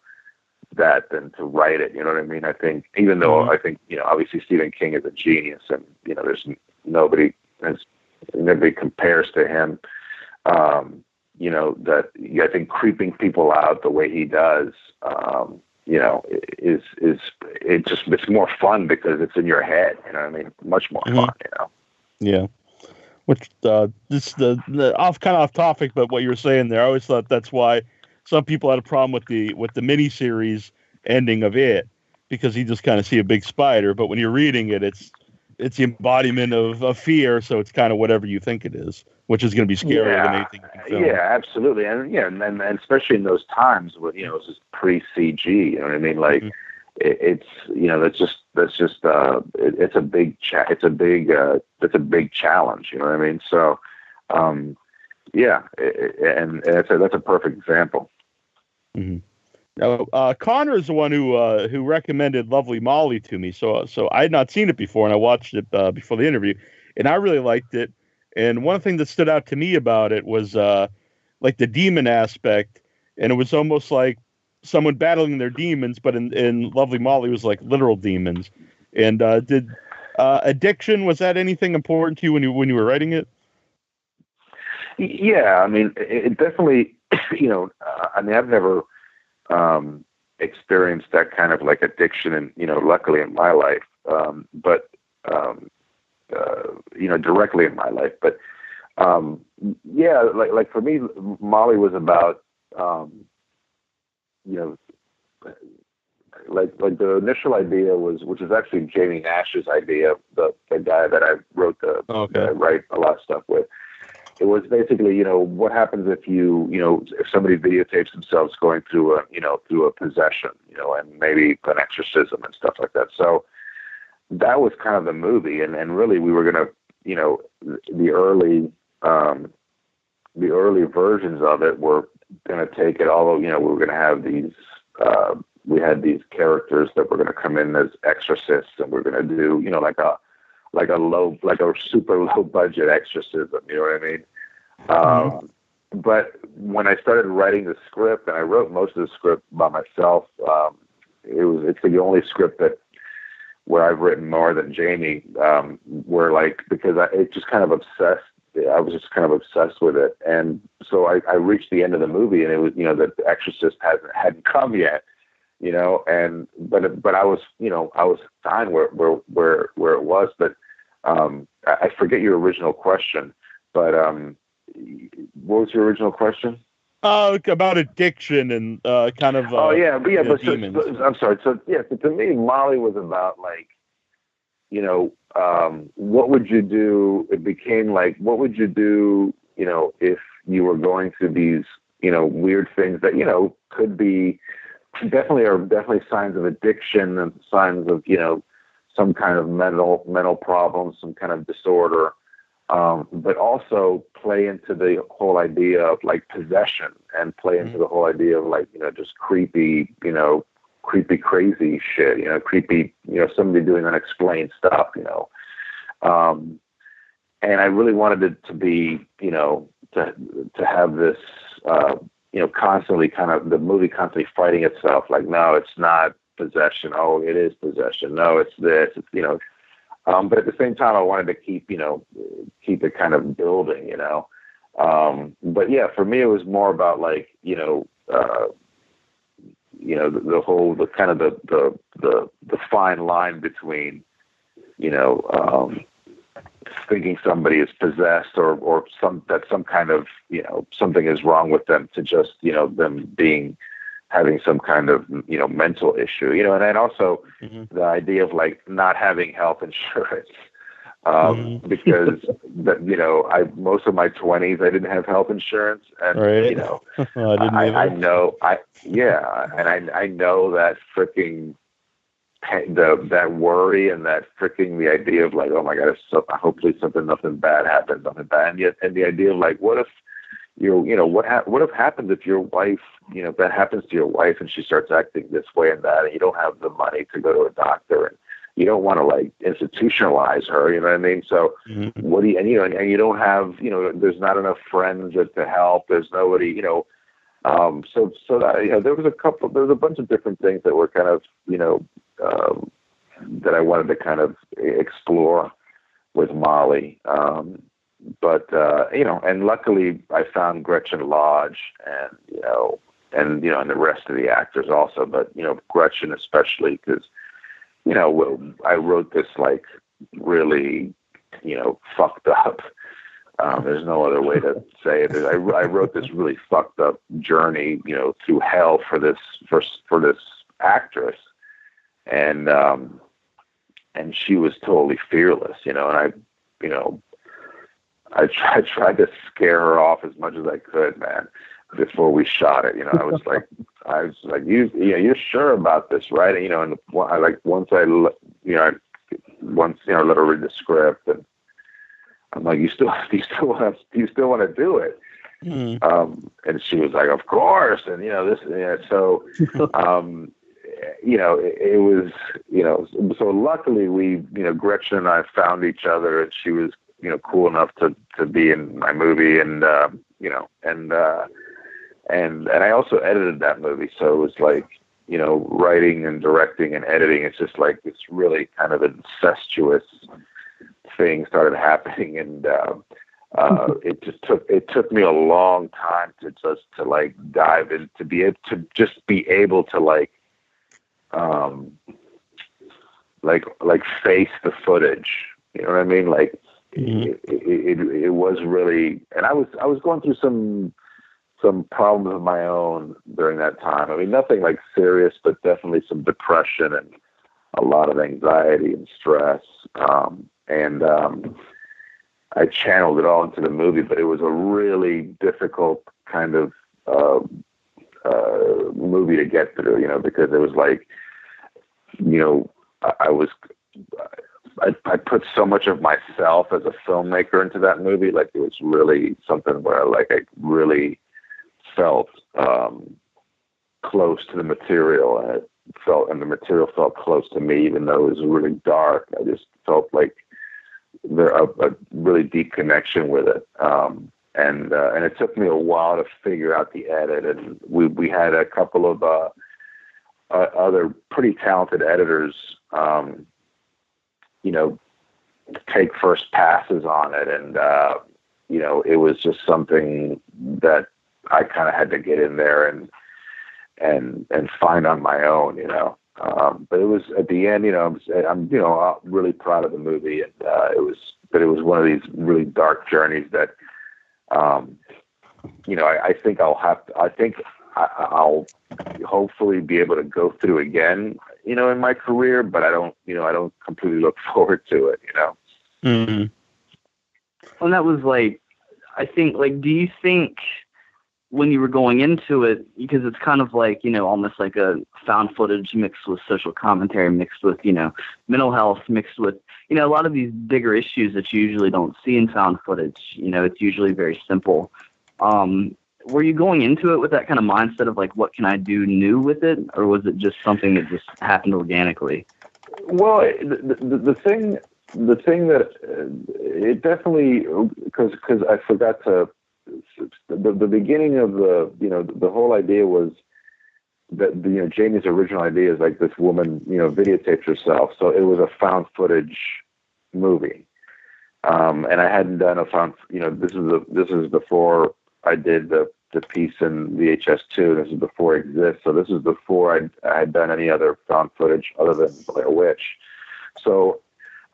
that than to write it. You know what I mean? I think, even though I think, obviously Stephen King is a genius, and, there's nobody compares to him. That I think creeping people out the way he does, it's more fun because it's in your head. You know what I mean? Much more fun. Yeah. Which this the off topic, but what you were saying there, I always thought that's why some people had a problem with the miniseries ending of it, because you just kind of see a big spider. But when you're reading it, it's the embodiment of fear, so it's kind of whatever you think it is, which is going to be scarier than anything you can film. Yeah, absolutely, and especially in those times when it's just pre-CG. You know what I mean? Like it's a big challenge. You know what I mean? So and that's a perfect example. Mm-hmm. Now, Connar is the one who recommended Lovely Molly to me. So I had not seen it before, and I watched it before the interview, and I really liked it. And one thing that stood out to me about it was like the demon aspect, and it was almost like someone battling their demons, but in Lovely Molly it was like literal demons. And did addiction, was that anything important to you when you were writing it? Yeah, I mean, it definitely. I mean, I've never experienced that kind of like addiction, and luckily in my life, but directly in my life. But yeah, like for me, Molly was about like the initial idea was, which is actually Jamie Nash's idea, the guy that I wrote that I write a lot of stuff with. It was basically, what happens if if somebody videotapes themselves going through a possession, and maybe an exorcism and stuff like that. So that was kind of the movie, and really we were gonna, the early versions of it were gonna take it all. We were gonna have these. We had these characters that were going to come in as exorcists, and we're going to do, like a super low budget exorcism. You know what I mean? But when I started writing the script, and I wrote most of the script by myself, it's the only script where I've written more than Jamie, because it just kind of obsessed. I was just kind of obsessed with it, and so I reached the end of the movie, and it was, the exorcist hadn't come yet. But I was fine where it was. But I forget your original question. But what was your original question? About addiction and kind of. Demons. I'm sorry. So to me, Molly was about what would you do? It became like, what would you do? If you were going through these weird things that could be. Definitely signs of addiction and signs of some kind of mental problems, some kind of disorder, but also play into the whole idea of like possession, and play into the whole idea of like just creepy crazy shit, creepy somebody doing unexplained stuff, and I really wanted it to be to have this. Constantly kind of the movie constantly fighting itself. Like, no, it's not possession. Oh, it is possession. No, it's this. It's but at the same time, I wanted to keep it kind of building. But yeah, for me, it was more about like the fine line between thinking somebody is possessed or some kind of something is wrong with them, to just them having some kind of mental issue, and then also the idea of like not having health insurance, because most of my 20s I didn't have health insurance, and I know that freaking that worry and that freaking the idea of like, oh my God, hopefully nothing bad happens, and the idea of like, what if what happens if your wife, that happens to your wife and she starts acting this way and that, and you don't have the money to go to a doctor, and you don't want to like institutionalize her, you know what I mean? So what do you, and you don't have, there's not enough friends to help. There's nobody, so that, there was a bunch of different things that were kind of, that I wanted to kind of explore with Molly. And luckily I found Gretchen Lodge and the rest of the actors also, but, Gretchen especially, because, I wrote this like really, fucked up. There's no other way to say it. I wrote this really fucked up journey, through hell for this actress, and she was totally fearless, and I tried to scare her off as much as I could, man, before we shot it. I was like, you're sure about this, right? And once I let her read the script, and I'm like, you still want to do it? And she was like, of course. And so it was, so luckily we, Gretchen and I found each other, and she was, cool enough to be in my movie, and I also edited that movie. So it was like, writing and directing and editing. It's just like this really kind of incestuous thing started happening, and it took me a long time to like dive in, to be able to like face the footage, You know what I mean? Like it was really, and I was going through some problems of my own during that time. I mean, nothing like serious, but definitely some depression and a lot of anxiety and stress. I channeled it all into the movie, but it was a really difficult kind of movie to get through, you know, because it was like, you know, I put so much of myself as a filmmaker into that movie. Like it was really something where like I really felt close to the material, and the material felt close to me, even though it was really dark. I just felt like there a really deep connection with it. And it took me a while to figure out the edit, and we had a couple of other pretty talented editors, you know, take first passes on it, and you know, it was just something that I kind of had to get in there and find on my own, you know. But it was at the end, you know, I'm you know, really proud of the movie, and it was one of these really dark journeys that, you know, I think I'll hopefully be able to go through again, you know, in my career, but I don't completely look forward to it, you know. Mm-hmm. And that was like, I think, like, do you think when you were going into it, because it's kind of like, you know, almost like a found footage mixed with social commentary, mixed with, you know, mental health, mixed with, you know, a lot of these bigger issues that you usually don't see in found footage, you know, it's usually very simple. Were you going into it with that kind of mindset of like, what can I do new with it? Or was it just something that just happened organically? Well, the thing that it definitely, because I forgot to, the beginning of the, you know, the whole idea was that, you know, Jamie's original idea is like this woman, you know, videotaped herself. So it was a found footage movie. And I hadn't done a found, you know, this is before I did the piece in VHS2. This is before it exists. So this is before I had done any other found footage other than Blair Witch. So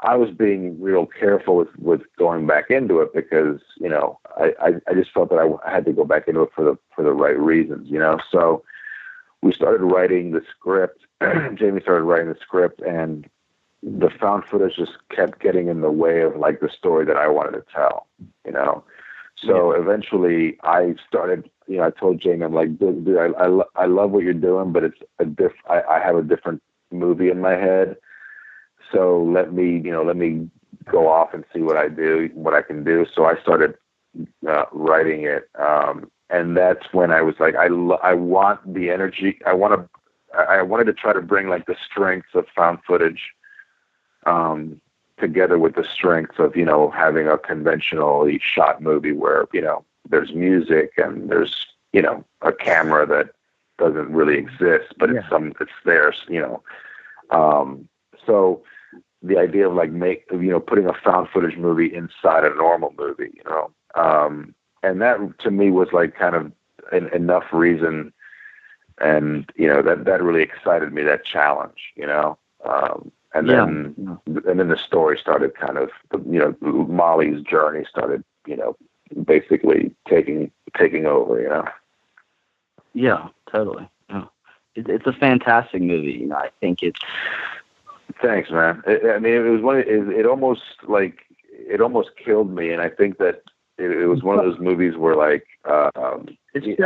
I was being real careful with going back into it because, you know, I just felt that I had to go back into it for the right reasons, you know. So we started writing the script. Jamie started writing the script, and the found footage just kept getting in the way of like the story that I wanted to tell, you know. So eventually I started, you know, I told Jamie, I'm like, dude, I love what you're doing, but it's I have a different movie in my head. So let me go off and see what I can do. So I started writing it. And that's when I was like, I want the energy. I wanted to try to bring like the strengths of found footage, together with the strengths of, you know, having a conventionally shot movie where, you know, there's music and there's, you know, a camera that doesn't really exist, but it's there, you know. So the idea of like putting a found footage movie inside a normal movie, you know, and that to me was like kind of enough reason, and you know that really excited me, that challenge, you know. And then the story started kind of, you know, Molly's journey started, you know, basically taking over, you know. Yeah, totally. Yeah. It's a fantastic movie. You know, I think it's. Thanks, man. I mean, it was it almost killed me, and I think that it was one of those movies where like, I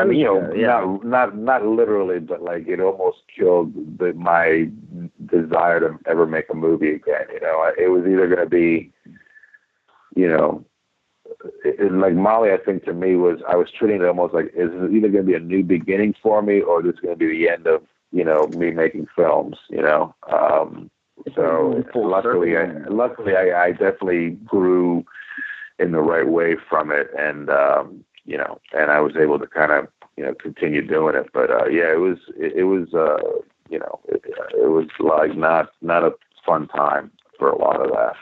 mean, you know, not literally, but like it almost killed my desire to ever make a movie again. You know, it was either going to be, you know, like Molly, I think to me I was treating it almost like, is it either going to be a new beginning for me, or this is going to be the end of, you know, me making films, you know. So luckily I definitely grew in the right way from it, and you know, and I was able to kind of, you know, continue doing it. But yeah, it was you know, it was like not a fun time for a lot of that.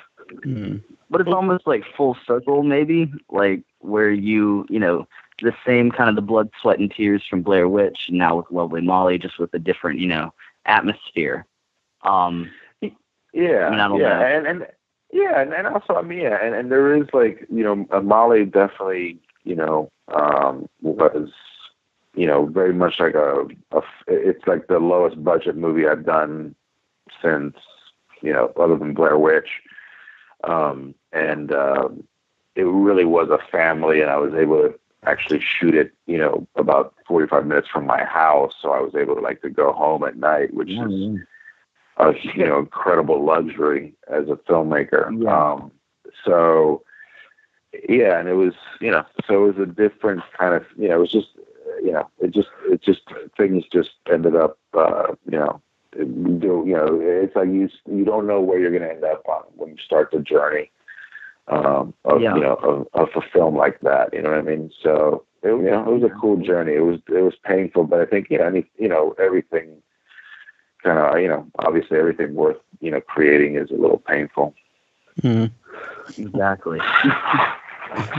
Mm. But it's almost like full circle, maybe, like where you know, the same kind of the blood, sweat, and tears from Blair Witch, and now with Lovely Molly, just with a different, you know, atmosphere. Yeah, I mean, I don't know. And Yeah, and also, I mean, yeah, and there is like, Molly definitely, was, very much like it's like the lowest budget movie I've done since, other than Blair Witch. It really was a family, and I was able to actually shoot it, about 45 minutes from my house. So I was able to go home at night, which is a, incredible luxury as a filmmaker. Yeah. So yeah, and it was, so it was a different kind of, it was just, things just ended up, it's like you don't know where you're going to end up on when you start the journey of a film like that. You know what I mean? So it was a cool journey. It was painful, but I think everything kind of obviously everything worth creating is a little painful. Exactly.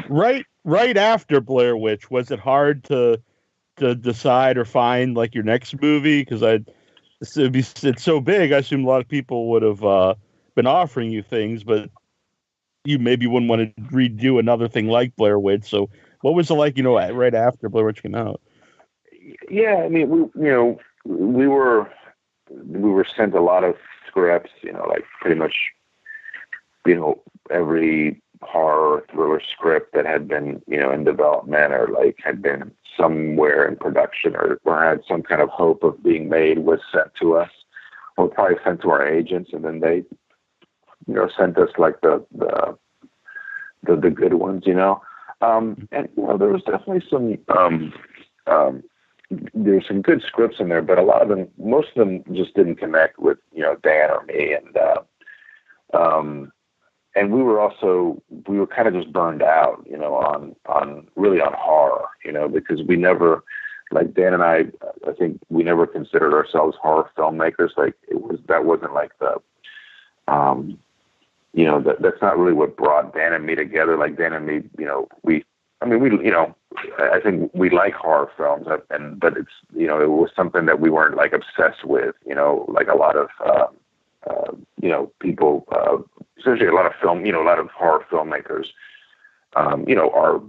Right after Blair Witch, was it hard to decide or find your next movie? Because it's so big, I assume a lot of people would have been offering you things, but you maybe wouldn't want to redo another thing like Blair Witch. So what was it like, right after Blair Witch came out? Yeah, I mean, we were sent a lot of scripts, pretty much, every horror thriller script that had been, in development or had been somewhere in production or had some kind of hope of being made was sent to us, or probably sent to our agents, and then they, sent us the good ones, and there was definitely some there's some good scripts in there, but most of them just didn't connect with Dan or me, and we were kind of just burned out, on horror, because we never, Dan and I think we never considered ourselves horror filmmakers. That wasn't the, that's not really what brought Dan and me together. Dan and me, I think we like horror films, but it's, it was something that we weren't obsessed with, a lot of, people, especially a lot of a lot of horror filmmakers, are,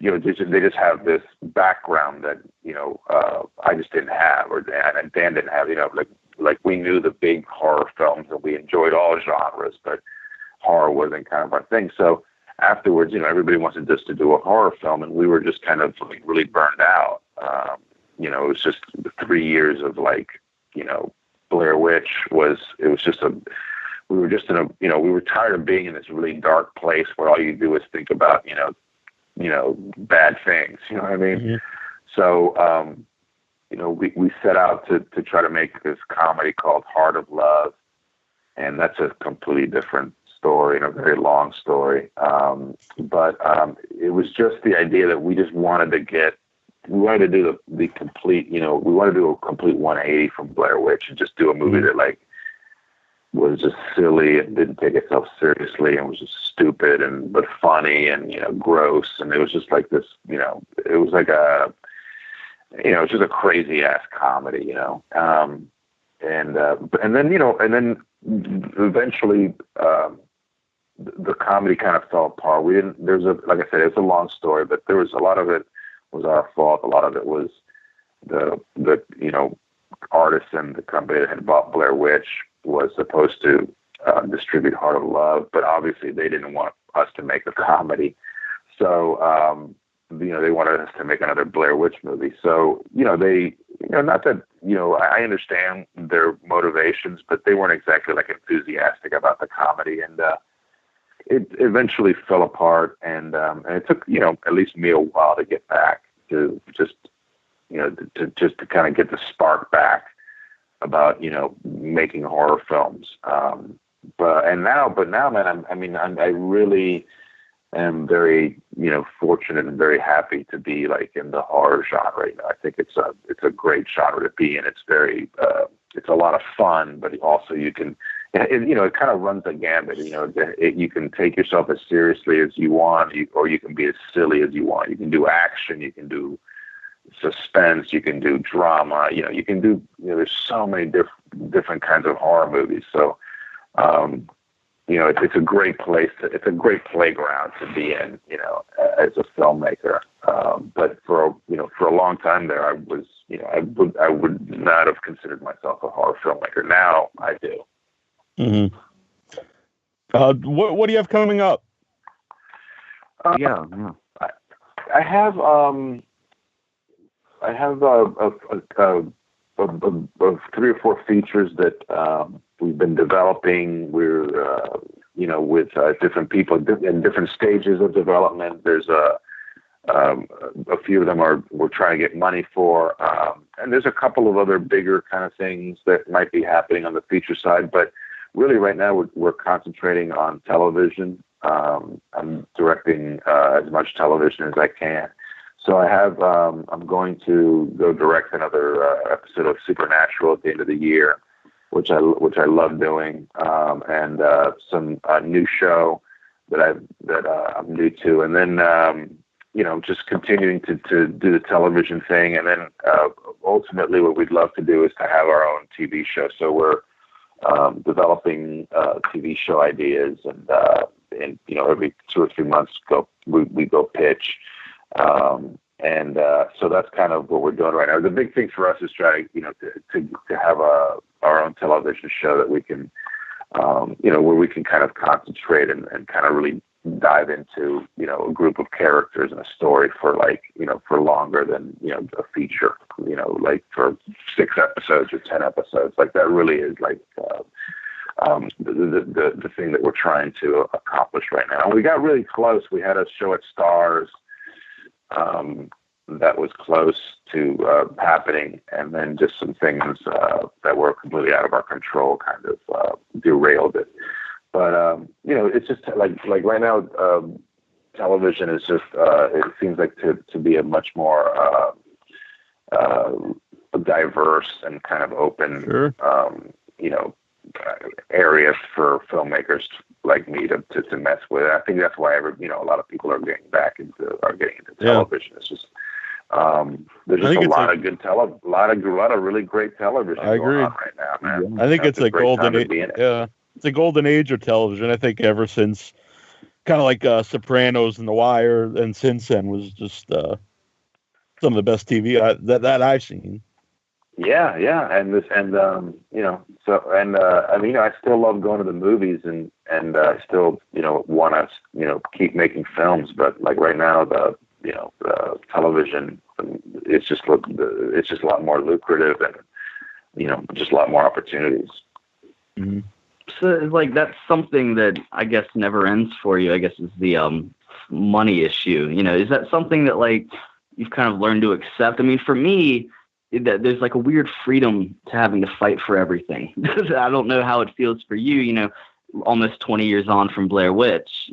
they just have this background that, I just didn't have, or Dan didn't have, we knew the big horror films and we enjoyed all genres, but horror wasn't kind of our thing. So afterwards, everybody wanted just to do a horror film, and we were just kind of really burned out. It was just 3 years of Blair Witch we were just in we were tired of being in this really dark place where all you do is think about, bad things, you know what I mean? Mm-hmm. So, we set out to try to make this comedy called Heart of Love. And that's a completely different story and a very long story. But it was just the idea that we just wanted to do the complete, we wanted to do a complete 180 from Blair Witch and just do a movie that was just silly and didn't take itself seriously and was just stupid but funny and, gross. And it was just this, it was it's just a crazy ass comedy, and then eventually, the comedy kind of fell apart. Like I said, it's a long story, but there was a lot of it was our fault. A lot of it was the artist and the company that had bought Blair Witch was supposed to distribute Heart of Love, but obviously they didn't want us to make a comedy. So, they wanted us to make another Blair Witch movie. So, they, not that, I understand their motivations, but they weren't exactly enthusiastic about the comedy. And, it eventually fell apart. And it took, at least me a while to get back to just, to kind of get the spark back about, making horror films. But now, man, I really am very, fortunate and very happy to be in the horror genre. I think it's a great genre to be in. It's very, it's a lot of fun, but also you can, it kind of runs the gambit. You can take yourself as seriously as you want, or you can be as silly as you want. You can do action, you can do suspense, you can do drama. You can do. There's so many different kinds of horror movies. So, it's a great place. It's a great playground to be in, as a filmmaker. But for a long time there, I was, I would not have considered myself a horror filmmaker. Now I do. Mm-hmm. What do you have coming up? Yeah. I have 3 or 4 features that we've been developing. We're with different people in different stages of development. There's a few of them we're trying to get money for, and there's a couple of other bigger kind of things that might be happening on the feature side. But really, right now we're concentrating on television. I'm directing as much television as I can. So I have I'm going to go direct another episode of Supernatural at the end of the year, which I love doing, and some new show that I'm new to, and then just continuing to do the television thing, and then ultimately what we'd love to do is to have our own TV show. So we're developing TV show ideas, and every 2 or 3 months we go pitch. So that's kind of what we're doing right now. The big thing for us is trying, to have our own television show that we can, where we can kind of concentrate and kind of really dive into, a group of characters and a story for for longer than, a feature, for 6 episodes or 10 episodes. Like that really is the thing that we're trying to accomplish right now. And we got really close. We had a show at Stars that was close to happening, and then just some things that were completely out of our control kind of derailed it. But it's just like right now, television is just it seems like to be a much more diverse and kind of open, sure. Areas for filmmakers like me to mess with. I think that's why a lot of people are getting into television. It's just there's just a lot of good a lot of really great television going on right now, man. I think it's a golden age. Yeah, it's a golden age of television. I think ever since kind of like Sopranos and The Wire, and since then was just some of the best TV that I've seen. Yeah, I still love going to the movies, and I still want to keep making films, but like right now the television, it's just a lot more lucrative, and just a lot more opportunities. Mm-hmm. So that's something that I guess never ends for you. I guess is the money issue. Is that something that you've kind of learned to accept? I mean, for me, there's a weird freedom to having to fight for everything. I don't know how it feels for you, almost 20 years on from Blair Witch,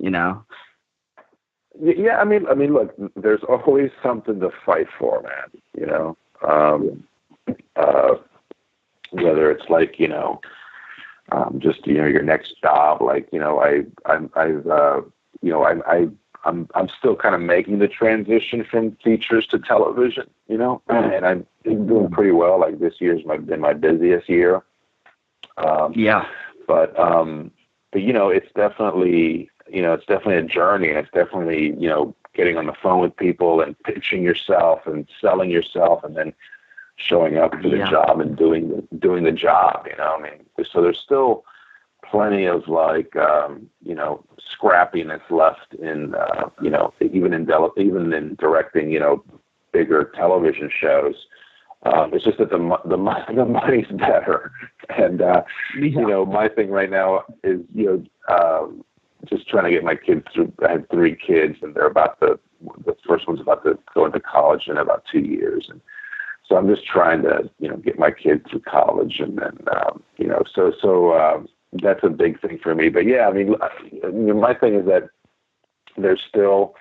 Yeah, I mean, look, there's always something to fight for, man, whether it's just, your next job, I'm still kind of making the transition from features to television, and I'm doing pretty well. Like this year's been my busiest year. Yeah. But it's definitely, it's definitely a journey, and it's definitely, getting on the phone with people and pitching yourself and selling yourself, and then showing up for the job and doing the job, so there's still plenty of scrappiness left in even in directing bigger television shows. It's just that the money's better, and my thing right now is just trying to get my kids through. I have 3 kids, and they're the first one's about to go into college in about 2 years, and so I'm just trying to get my kids through college, and then so that's a big thing for me. But yeah, I mean, my thing is that there's still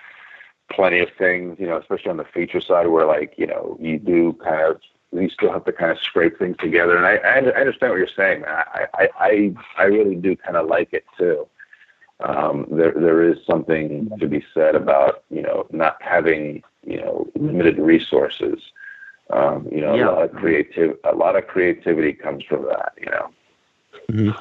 plenty of things, especially on the feature side, where you still have to kind of scrape things together. And I understand what you're saying, man. I really do kind of like it too. There is something to be said about not having limited resources. A lot of creativity comes from that. Mm-hmm.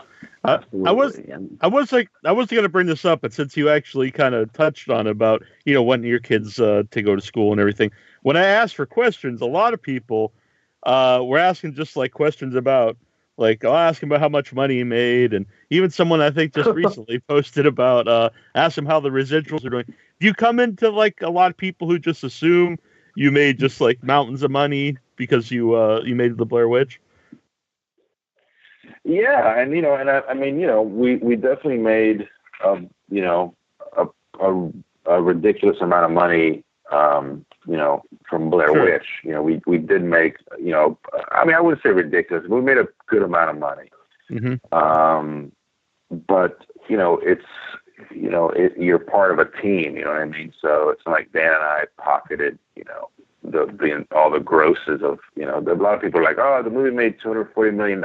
I was going to bring this up, but since you actually kind of touched on about, wanting your kids to go to school and everything, when I asked for questions, a lot of people were asking just like questions about, like, I'll ask him about how much money he made, and even someone I think just recently posted about ask him how the residuals are doing. Do you come into like a lot of people who just assume you made just like mountains of money because you made the Blair Witch? Yeah, and I mean, we definitely made a ridiculous amount of money, from Blair Witch. We did make, I mean, I wouldn't say ridiculous. We made a good amount of money. Mm-hmm. But it's you're part of a team. You know what I mean? So it's not like Dan and I pocketed, all the grosses of, a lot of people are like, oh, the movie made $240 million.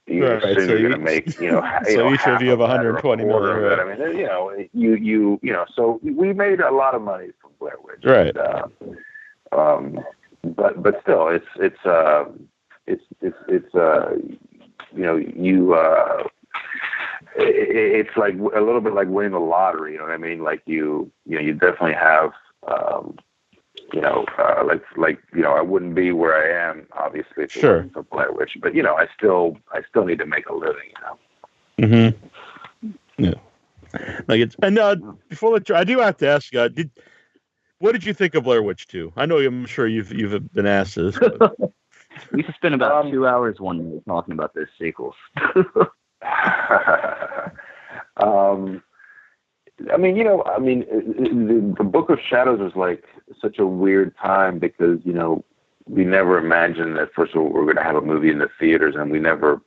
You're right, assuming you're going to make, so each of you have 120 million. Right? I mean, so we made a lot of money from Blair Witch. Right. And, but still, it's like a little bit like winning the lottery. You know what I mean? Like you definitely have, I wouldn't be where I am, obviously, if it wasn't for Blair Witch. But I still need to make a living. Mm-hmm. Yeah. Like it's before I do have to ask, what did you think of Blair Witch 2? I know I'm sure you've been asked this. We spent about 2 hours one day talking about those sequels. The Book of Shadows was like such a weird time because, we never imagined that, first of all, we were going to have a movie in the theaters, and we never,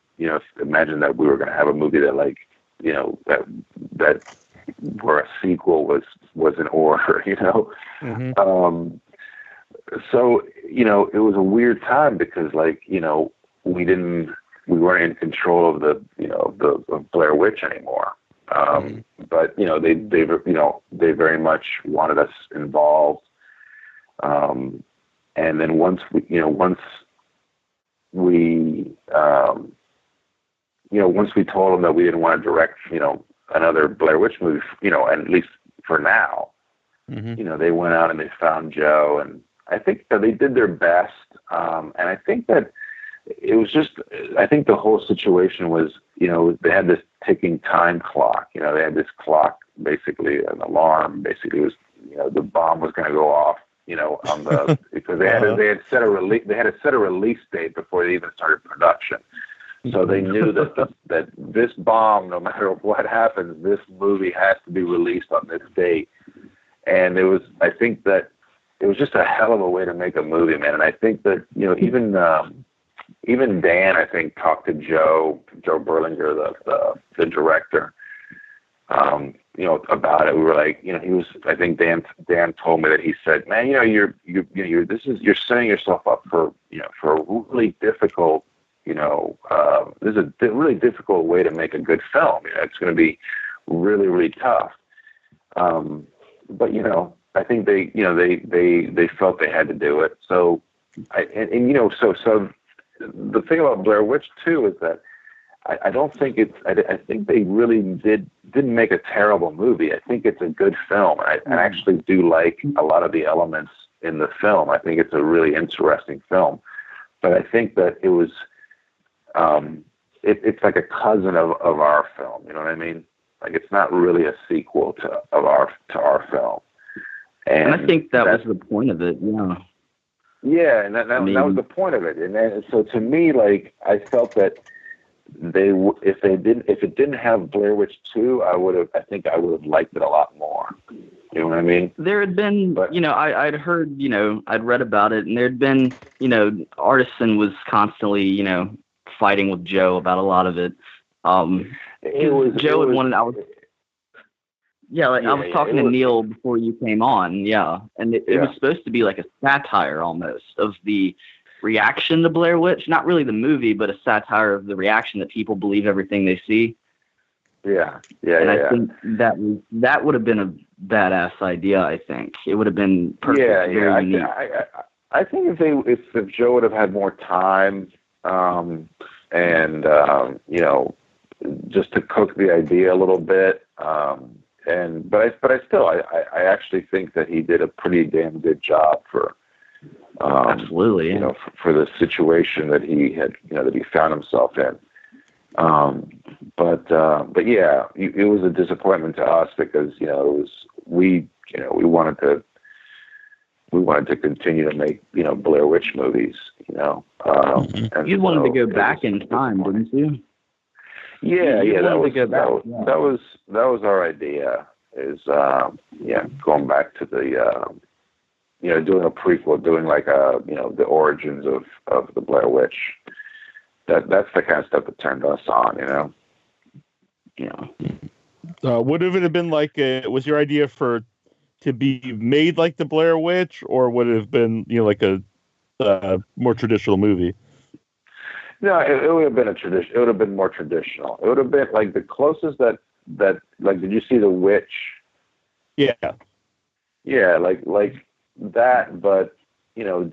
imagined that we were going to have a movie that, like, that where a sequel was in order, Mm-hmm. So, it was a weird time because, like, we weren't in control of of Blair Witch anymore. But they very much wanted us involved. And then once we told them that we didn't want to direct, another Blair Witch movie, and at least for now, mm-hmm. They went out and they found Joe, and I think that they did their best. And I think that it was just, I think the whole situation was, they had this ticking time clock. They had this clock, basically an alarm. Basically, was the bomb was going to go off. On the because they had set a release date before they even started production. So they knew that this bomb, no matter what happens, this movie has to be released on this date. And I think that it was just a hell of a way to make a movie, man. And I think that even Dan, I think, talked to Joe Berlinger, the director, about it. We were like, I think Dan told me that he said, man, you're setting yourself up for a really difficult, this is a really difficult way to make a good film. It's going to be really, really tough. But, I think they felt they had to do it. So, so the thing about Blair Witch 2 is that I don't think I think they really didn't make a terrible movie. I think it's a good film. I actually do like a lot of the elements in the film. I think it's a really interesting film. But I think that it was, it's like a cousin of our film. You know what I mean? Like, it's not really a sequel to our film. And I think that was the point of it. Yeah. Yeah, and that was the point of it. And so to me, like, I felt that if it didn't have Blair Witch 2, I think I would have liked it a lot more. You know what I mean? There had been, I'd heard, I'd read about it, and there'd been, Artisan was constantly, fighting with Joe about a lot of it. Joe had wanted. I was talking to Neal before you came on, and it was supposed to be like a satire almost of the reaction to Blair Witch, not really the movie, but a satire of the reaction that people believe everything they see. I think that would have been a badass idea. I think it would have been perfect. Very unique. I think if Joe would have had more time, and just to cook the idea a little bit. But I actually think that he did a pretty damn good job for. Absolutely, yeah. For the situation that he had, that he found himself in. But yeah, it was a disappointment to us because we wanted to continue to make Blair Witch movies. And you wanted to go back in time, didn't you? Yeah, that was our idea. Is going back to the doing a prequel, doing like the origins of the Blair Witch. That's the kind of stuff that turned us on, Would it have been like was your idea to be made like the Blair Witch, or would it have been like a more traditional movie? No, it would have been it would have been more traditional. It would have been like the closest that like, did you see The Witch? Yeah. Yeah, like that, but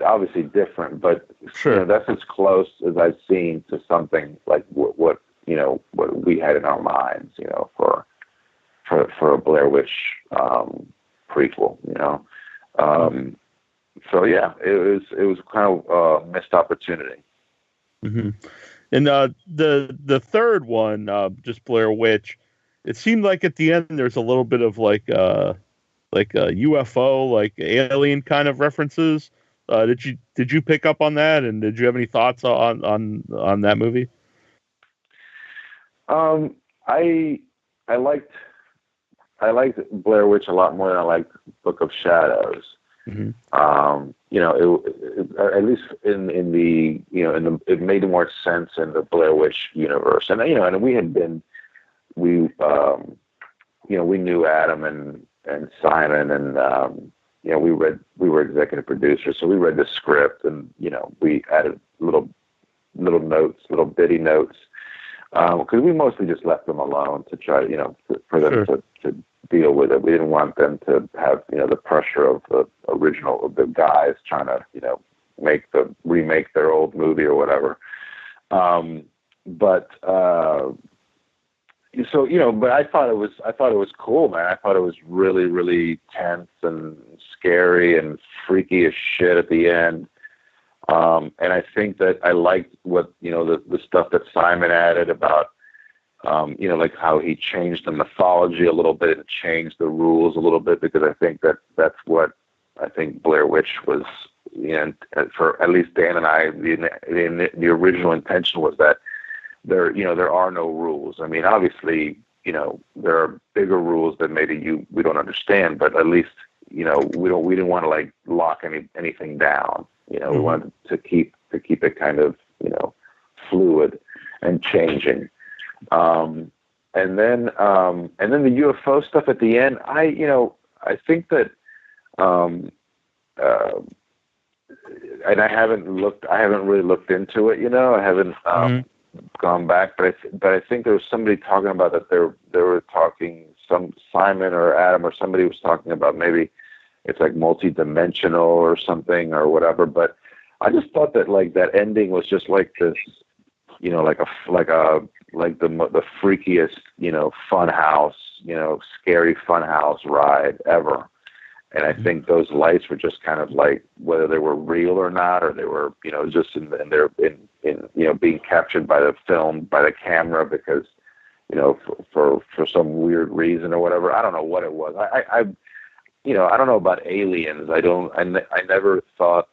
obviously different. But sure, that's as close as I've seen to something like what we had in our minds, for a Blair Witch prequel, So yeah, it was kind of a missed opportunity. Mm-hmm. And the third one, just Blair Witch, it seemed like at the end there's a little bit of like a UFO, like alien kind of references. Did you pick up on that, and did you have any thoughts on that movie? I liked Blair Witch a lot more than I liked Book of Shadows. Mm-hmm. At least in the it made more sense in the Blair Witch universe, and and we knew Adam and Simon, and we were executive producers, so we read the script, and we added little notes, little bitty notes, because we mostly just left them alone to try for them sure. to deal with it. We didn't want them to have the pressure of the guys trying to remake their old movie or whatever. But I thought it was cool, man. I thought it was really, really tense and scary and freaky as shit at the end. And I think that I liked what the stuff that Simon added about like how he changed the mythology a little bit and changed the rules a little bit, because I think that's what I think Blair Witch was. For at least Dan and I, the original intention was that there are no rules. I mean, obviously, there are bigger rules that maybe we don't understand, but at least, we didn't want to like lock anything down. Mm-hmm. We wanted to keep it kind of, fluid and changing. And then the UFO stuff at the end, I think that, and I haven't really looked into it, I haven't, gone back, but I think there was somebody talking about that they were talking, some Simon or Adam or somebody was talking about maybe it's like multi-dimensional or something or whatever. But I just thought that like that ending was just like this, like the freakiest, fun house, scary fun house ride ever. And I think those lights were just kind of like, whether they were real or not, or they were, just in being captured by the film, by the camera, because, for some weird reason or whatever. I don't know what it was. I don't know about aliens. I never thought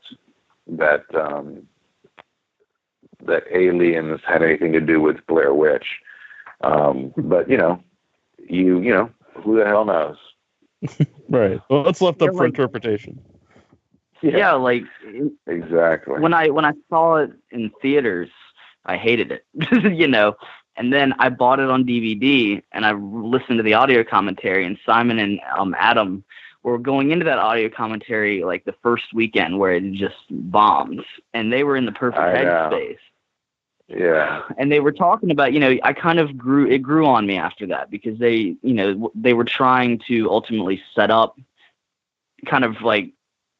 that, that aliens had anything to do with Blair Witch. But, who the hell knows? Right. Well, it's left up for interpretation. Yeah, like exactly. When I saw it in theaters, I hated it, And then I bought it on DVD, and I listened to the audio commentary. And Simon and Adam were going into that audio commentary like the first weekend where it just bombed, and they were in the perfect headspace. Yeah. And they were talking about, I kind of grew on me after that, because they were trying to ultimately set up, kind of like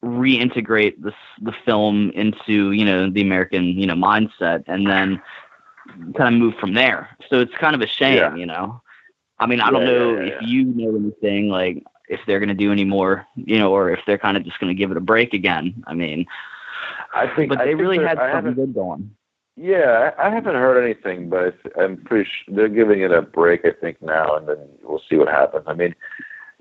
reintegrate the film into, the American, mindset. And then kind of move from there. So it's kind of a shame, you know. I mean, I don't know if you know anything, like if they're going to do any more, you know, or if they're kind of just going to give it a break again. I mean, but they really had something good going. Yeah, I haven't heard anything, but I'm pretty sure they're giving it a break, I think, now, and then we'll see what happens. I mean,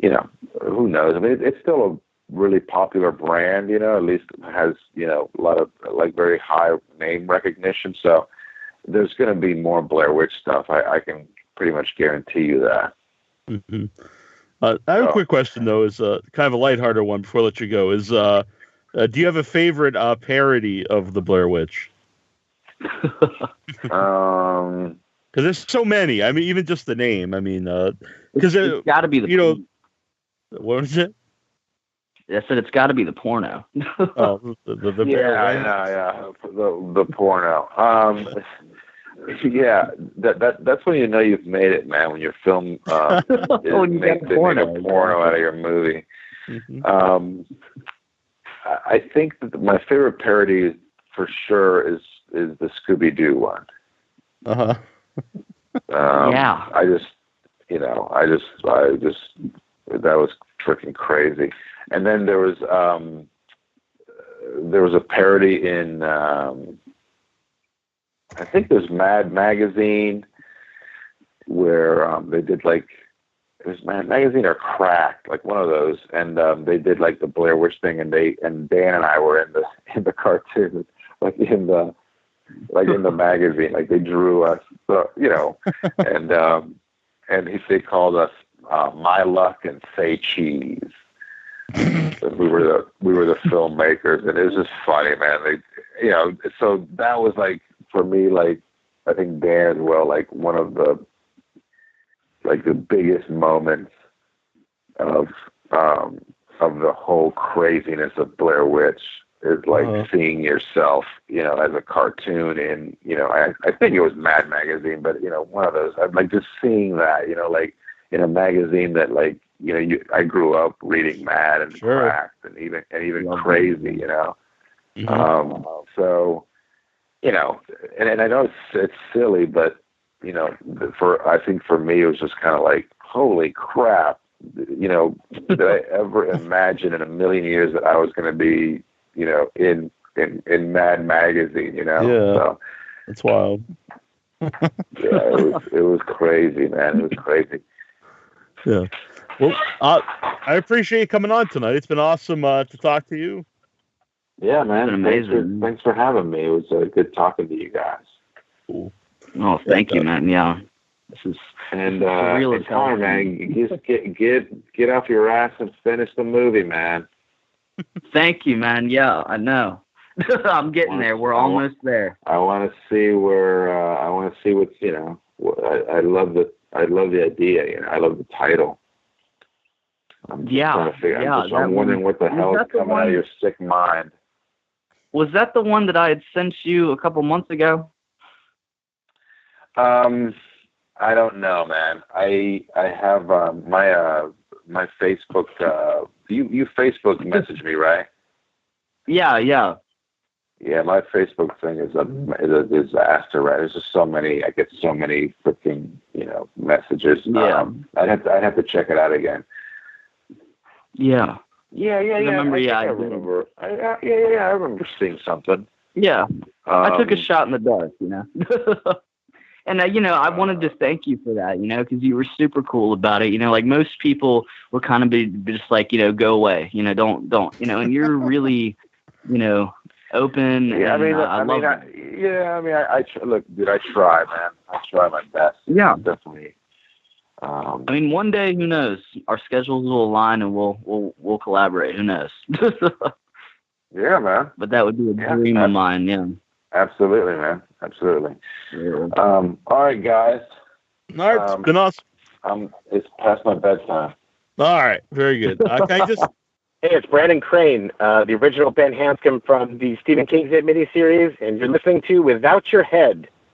you know, who knows? I mean, it's still a really popular brand, you know, at least it has, you know, a lot of, like, very high name recognition. So there's going to be more Blair Witch stuff. I can pretty much guarantee you that. Mm-hmm. I have a quick question, though, is kind of a lighthearted one before I let you go. Is do you have a favorite parody of the Blair Witch? Because there's so many. I mean, even just the name. I mean, because it's got to be the. You know, what was it? I said it's got to be the porno. Oh, the the porno. Yeah, that's when you know you've made it, man. When your film make a porno out of your movie. Mm-hmm. I think that my favorite parody for sure is the Scooby-Doo one. Uh-huh. Yeah. I just that was freaking crazy. And then there was a parody in I think there's Mad Magazine where they did like it was Mad Magazine or Cracked, like one of those, and they did like the Blair Witch thing, and Dan and I were in the cartoon, like in the magazine, like they drew us, you know, and they called us My Luck and Say Cheese. And we were the filmmakers, and it was just funny, man. They, you know, so that was like for me, like I think Dan as well, like one of the biggest moments of the whole craziness of Blair Witch is like seeing yourself, you know, as a cartoon in, you know, I think it was Mad Magazine, but you know, one of those. I'm like just seeing that, you know, like in a magazine that like, you know, I grew up reading Mad and Cracked and even Crazy, you know. Mm-hmm. So, you know, and I know it's silly, but you know, I think for me it was just kind of like, holy crap, you know, did I ever imagine in a million years that I was going to be, you know, in Mad Magazine, you know? Yeah, so, that's wild. Yeah, it was crazy, man. It was crazy. Yeah. Well, I appreciate you coming on tonight. It's been awesome to talk to you. Yeah, man. It's been amazing. Thanks for having me. It was good talking to you guys. Cool. Oh, thank you, man. Yeah. This is real as hell, man. Just get off your ass and finish the movie, man. Thank you, man. Yeah, I know. I'm getting there. We're almost there. I want to see what's, you know. I love the idea. You know, I love the title. I'm wondering what the hell is coming out of your sick mind. Was that the one that I had sent you a couple months ago? I don't know, man. I have my Facebook. You Facebook messaged me, right? Yeah. Yeah, my Facebook thing is a disaster, right? There's just so many. I get so many freaking, you know, messages. Yeah. I'd have to check it out again. Yeah. Yeah. I remember. I remember seeing something. Yeah. I took a shot in the dark, you know. And, you know, I wanted to thank you for that, you know, because you were super cool about it. You know, like most people were kind of just like, you know, go away, you know, don't, you know, and you're really, you know, open. Yeah, and, I look, dude, I try, man. I try my best. Yeah. Definitely. I mean, one day, who knows? Our schedules will align and we'll collaborate. Who knows? Yeah, man. But that would be a dream of mine, yeah. Absolutely, man. Absolutely. Yeah. All right, guys. All right, it's been awesome. It's past my bedtime. All right, very good. Hey, it's Brandon Crane, the original Ben Hanscom from the Stephen King's It miniseries, and you're listening to Without Your Head.